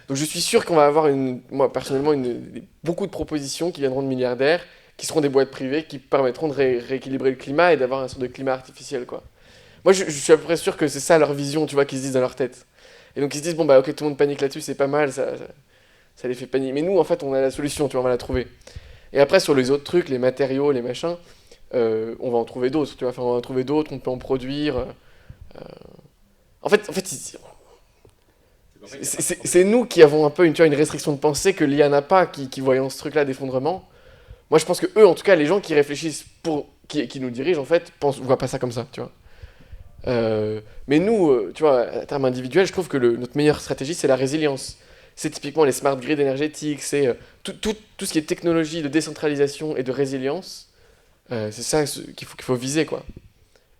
Donc je suis sûr qu'on va avoir, moi personnellement, beaucoup de propositions qui viendront de milliardaires, qui seront des boîtes privées, qui permettront de rééquilibrer le climat et d'avoir un sorte de climat artificiel, quoi. Moi je suis à peu près sûr que c'est ça leur vision, tu vois, qu'ils se disent dans leur tête. Et donc ils se disent, bon bah ok, tout le monde panique là-dessus, c'est pas mal, ça les fait paniquer. Mais nous, en fait, on a la solution, tu vois, on va la trouver. Et après, sur les autres trucs, les matériaux, les machins, on va en trouver d'autres, tu vois, on va en trouver d'autres, on peut en produire... En fait, c'est nous qui avons un peu une restriction de pensée que l'IA n'a pas, qui voyons ce truc-là d'effondrement. Moi, je pense que eux, en tout cas, les gens qui réfléchissent qui nous dirigent, en fait, voient pas ça comme ça, tu vois. Mais nous, tu vois, à terme individuel, je trouve que notre meilleure stratégie, c'est la résilience. C'est typiquement les smart grids énergétiques, c'est tout ce qui est technologie de décentralisation et de résilience. C'est ça qu'il faut viser, quoi.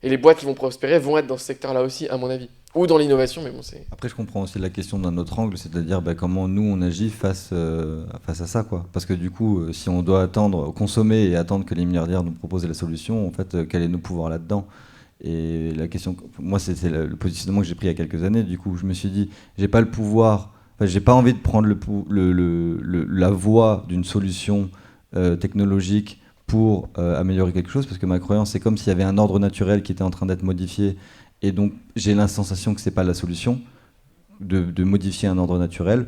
Et les boîtes qui vont prospérer vont être dans ce secteur-là aussi, à mon avis. Ou dans l'innovation, mais bon, c'est... Après, je comprends aussi la question d'un autre angle, c'est-à-dire comment nous, on agit face à ça, quoi. Parce que du coup, si on doit consommer et attendre que les milliardaires nous proposent la solution, en fait, quel est nos pouvoirs là-dedans? Et la question... Moi, c'est le positionnement que j'ai pris il y a quelques années. Du coup, je me suis dit, j'ai pas le pouvoir... Enfin, j'ai pas envie de prendre la voie d'une solution technologique pour améliorer quelque chose, parce que ma croyance, c'est comme s'il y avait un ordre naturel qui était en train d'être modifié. Et donc, j'ai la sensation que ce n'est pas la solution de modifier un ordre naturel.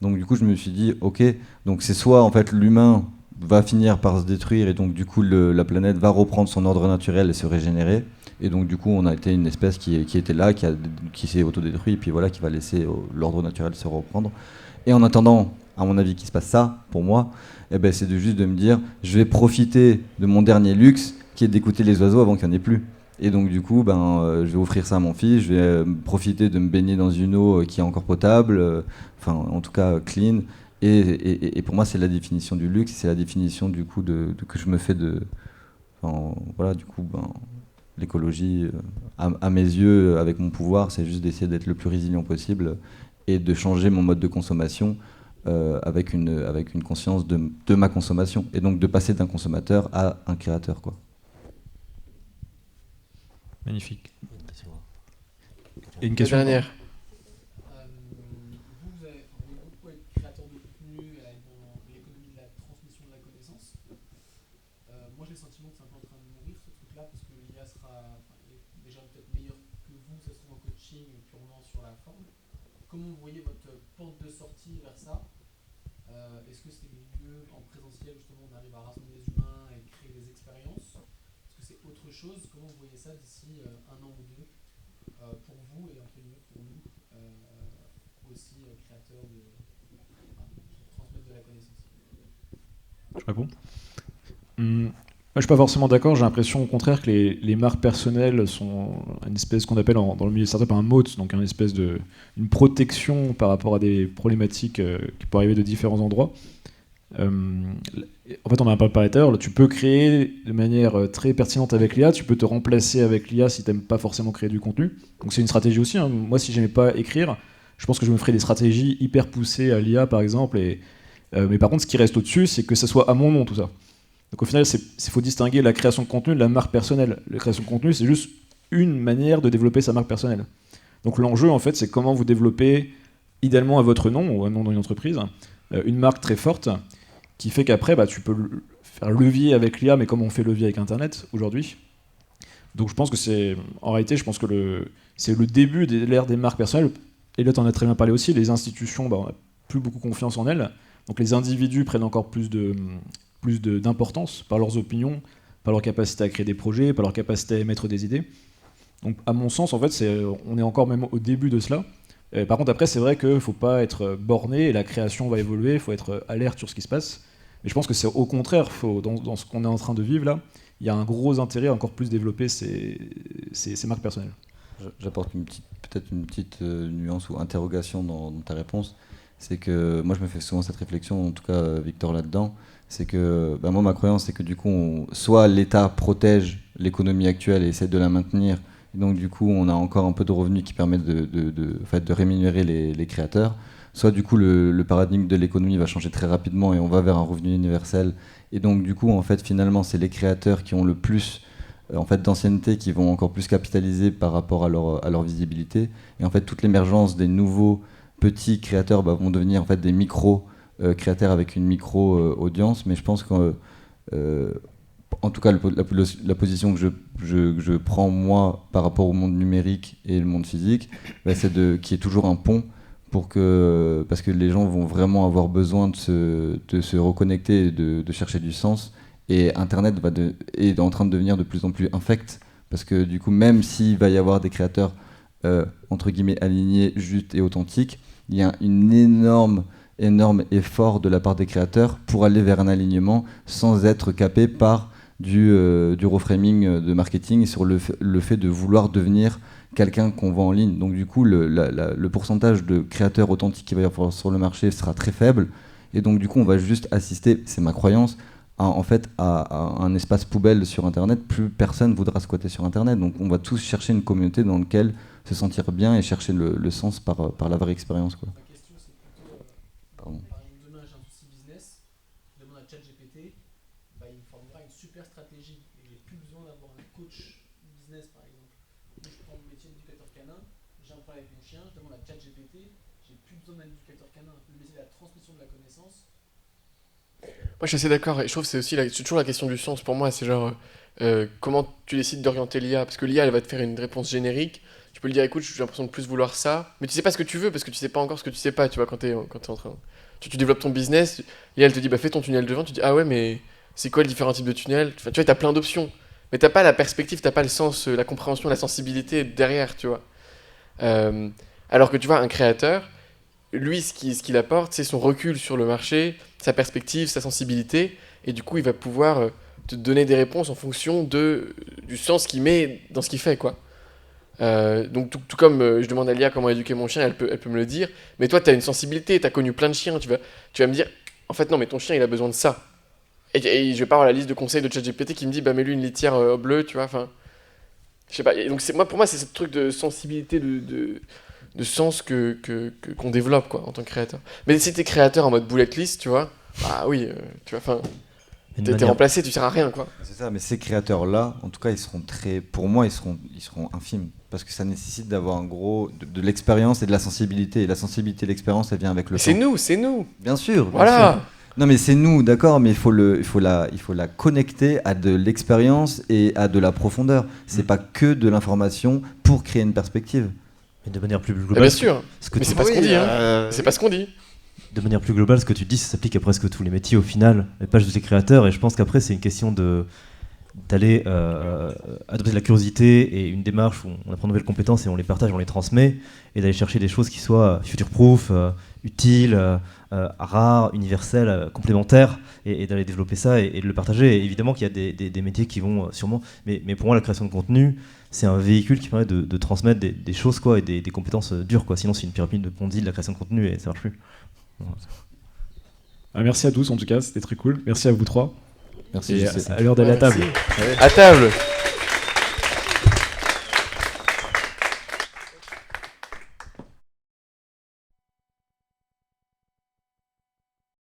Donc, du coup, je me suis dit, ok, donc c'est soit, en fait, l'humain va finir par se détruire et donc, du coup, la planète va reprendre son ordre naturel et se régénérer. Et donc, du coup, on a été une espèce qui était là, qui s'est autodétruit, et puis voilà, qui va laisser l'ordre naturel se reprendre. Et en attendant, à mon avis, qu'il se passe ça, pour moi, c'est juste de me dire, je vais profiter de mon dernier luxe, qui est d'écouter les oiseaux avant qu'il n'y en ait plus. Et donc du coup, je vais offrir ça à mon fils, je vais profiter de me baigner dans une eau qui est encore potable, en tout cas clean, Et pour moi, c'est la définition du luxe, c'est la définition du coup que je me fais voilà, du coup, l'écologie, à mes yeux, avec mon pouvoir, c'est juste d'essayer d'être le plus résilient possible et de changer mon mode de consommation avec une conscience de ma consommation. Et donc de passer d'un consommateur à un créateur, quoi. Magnifique. Et une La question dernière. Vous avez beaucoup être créateur de contenu, à être dans l'économie de la transmission de la connaissance. Moi, j'ai le sentiment que c'est un peu en train de mourir ce truc-là, parce que l'IA est déjà peut-être meilleur que vous, ça se trouve en coaching, purement sur la forme. Comment vous voyez votre porte de sortie vers ça? Est-ce que c'est mieux en présentiel, justement, on arrive à rassembler les humains et créer des expériences? Est-ce que c'est autre chose? Comment vous voyez ça d'ici un an ou deux pour vous et entre guillemets pour nous aussi créateurs de transmettre de la connaissance? Je réponds. Moi, je suis pas forcément d'accord. J'ai l'impression, au contraire, que les marques personnelles sont une espèce qu'on appelle dans le milieu startup un moat, donc une espèce une protection par rapport à des problématiques qui peuvent arriver de différents endroits. En fait, on en a pas parlé tout à l'heure. Tu peux créer de manière très pertinente avec l'IA. Tu peux te remplacer avec l'IA si tu n'aimes pas forcément créer du contenu. Donc c'est une stratégie aussi. Hein. Moi, si j'aimais pas écrire, je pense que je me ferais des stratégies hyper poussées à l'IA, par exemple. Mais par contre, ce qui reste au-dessus, c'est que ça soit à mon nom, tout ça. Donc au final, il faut distinguer la création de contenu de la marque personnelle. La création de contenu, c'est juste une manière de développer sa marque personnelle. Donc l'enjeu, en fait, c'est comment vous développez, idéalement à votre nom ou à nom d'une entreprise, une marque très forte qui fait qu'après, tu peux faire levier avec l'IA, mais comme on fait levier avec Internet aujourd'hui. Donc je pense que en réalité, je pense que c'est le début de l'ère des marques personnelles. Et là, tu en as très bien parlé aussi, les institutions, on n'a plus beaucoup confiance en elles. Donc les individus prennent encore plus d'importance par leurs opinions, par leur capacité à créer des projets, par leur capacité à émettre des idées. Donc à mon sens, en fait, on est encore même au début de cela. Par contre, après, c'est vrai qu'il ne faut pas être borné, et la création va évoluer, il faut être alerte sur ce qui se passe. Mais je pense que c'est au contraire, dans ce qu'on est en train de vivre là, il y a un gros intérêt à encore plus développer ces marques personnelles. J'apporte peut-être une petite nuance ou interrogation dans ta réponse. C'est que moi, je me fais souvent cette réflexion, en tout cas Victor là-dedans, c'est que moi, ma croyance, c'est que du coup, soit l'État protège l'économie actuelle et essaie de la maintenir, et donc du coup, on a encore un peu de revenus qui permettent de rémunérer les créateurs, soit du coup, le paradigme de l'économie va changer très rapidement et on va vers un revenu universel, et donc du coup, en fait, finalement, c'est les créateurs qui ont le plus d'ancienneté qui vont encore plus capitaliser par rapport à leur visibilité, et en fait, toute l'émergence des nouveaux petits créateurs vont devenir en fait des micro-créateurs avec une micro-audience, mais je pense que, en tout cas, la position que je prends moi par rapport au monde numérique et le monde physique, c'est qu'il y ait toujours un pont parce que les gens vont vraiment avoir besoin de se reconnecter et de chercher du sens, et Internet est en train de devenir de plus en plus infect, parce que du coup, même s'il va y avoir des créateurs entre guillemets alignés, justes et authentiques, il y a un énorme effort de la part des créateurs pour aller vers un alignement sans être capé par du reframing de marketing sur le fait de vouloir devenir quelqu'un qu'on vend en ligne. Donc du coup, le pourcentage de créateurs authentiques qu'il va y avoir sur le marché sera très faible, et donc du coup, on va juste assister, c'est ma croyance, à un espace poubelle sur Internet. Plus personne voudra squatter sur Internet, donc on va tous chercher une communauté dans laquelle se sentir bien et chercher le sens par la vraie expérience, quoi. Ma question, c'est plutôt, par exemple, demain j'ai un souci business, je demande à ChatGPT, il me formulera une super stratégie, et j'ai plus besoin d'avoir un coach business, par exemple. Moi, je prends mon métier d'éducateur canin, j'ai un problème avec mon chien, je demande à ChatGPT, j'ai plus besoin d'un éducateur canin. Le métier de la transmission de la connaissance. Moi, je suis assez d'accord, et je trouve que c'est toujours la question du sens pour moi. C'est genre, comment tu décides d'orienter l'IA? Parce que l'IA, elle va te faire une réponse générique. Tu peux lui dire, écoute, j'ai l'impression de plus vouloir ça, mais tu sais pas ce que tu veux, parce que tu sais pas encore ce que tu sais pas, tu vois, quand t'es en train. Tu développes ton business, l'IA, elle te dit, fais ton tunnel de vente, tu dis, ah ouais, mais c'est quoi les différents types de tunnels? Enfin, tu vois, t'as plein d'options, mais t'as pas la perspective, t'as pas le sens, la compréhension, la sensibilité derrière, tu vois. Alors que tu vois, un créateur, lui, ce qu'il apporte, c'est son recul sur le marché, sa perspective, sa sensibilité, et du coup, il va pouvoir te donner des réponses en fonction du sens qu'il met dans ce qu'il fait, quoi. Donc tout comme je demande à Lia comment éduquer mon chien, elle peut me le dire. Mais toi, tu as une sensibilité, tu as connu plein de chiens, tu vas me dire, en fait non, mais ton chien, il a besoin de ça. Et je vais pas avoir la liste de conseils de ChatGPT qui me dit, bah mets-lui une litière bleue, tu vois, enfin... Je sais pas, et donc pour moi, c'est ce truc de sensibilité, de sens qu'on développe, quoi, en tant que créateur. Mais si t'es créateur en mode bullet list, tu vois, bah oui, tu vois, enfin... D'une T'es manière- remplacé, tu sers à rien, quoi. C'est ça, mais ces créateurs-là, en tout cas, pour moi, ils seront infimes. Parce que ça nécessite d'avoir de l'expérience et de la sensibilité. Et la sensibilité et l'expérience, ça vient avec le temps. C'est nous. Bien sûr. Bien Voilà. sûr. Non, mais c'est nous, d'accord, mais il faut la connecter à de l'expérience et à de la profondeur. C'est pas que de l'information pour créer une perspective. Mais de manière plus Bah, globale, bien sûr. ce que Mais tu- c'est pas ce qu'on dit, hein. C'est pas ce qu'on dit. de manière plus globale, ce que tu dis, ça s'applique à presque tous les métiers au final, et pas juste les créateurs. Et je pense qu'après, c'est une question d'aller adopter de la curiosité et une démarche où on apprend de nouvelles compétences et on les partage, on les transmet, et d'aller chercher des choses qui soient future-proof, utiles, rares, universelles, complémentaires, et d'aller développer ça et de le partager. Et évidemment qu'il y a des métiers qui vont sûrement... Mais pour moi, la création de contenu, c'est un véhicule qui permet de transmettre des choses, quoi, et des compétences dures, quoi. Sinon, c'est une pyramide de Ponzi de la création de contenu et ça marche plus. Merci à tous en tout cas, c'était très cool. Merci à vous trois. Merci. Et JC. à l'heure d'aller à table. À table.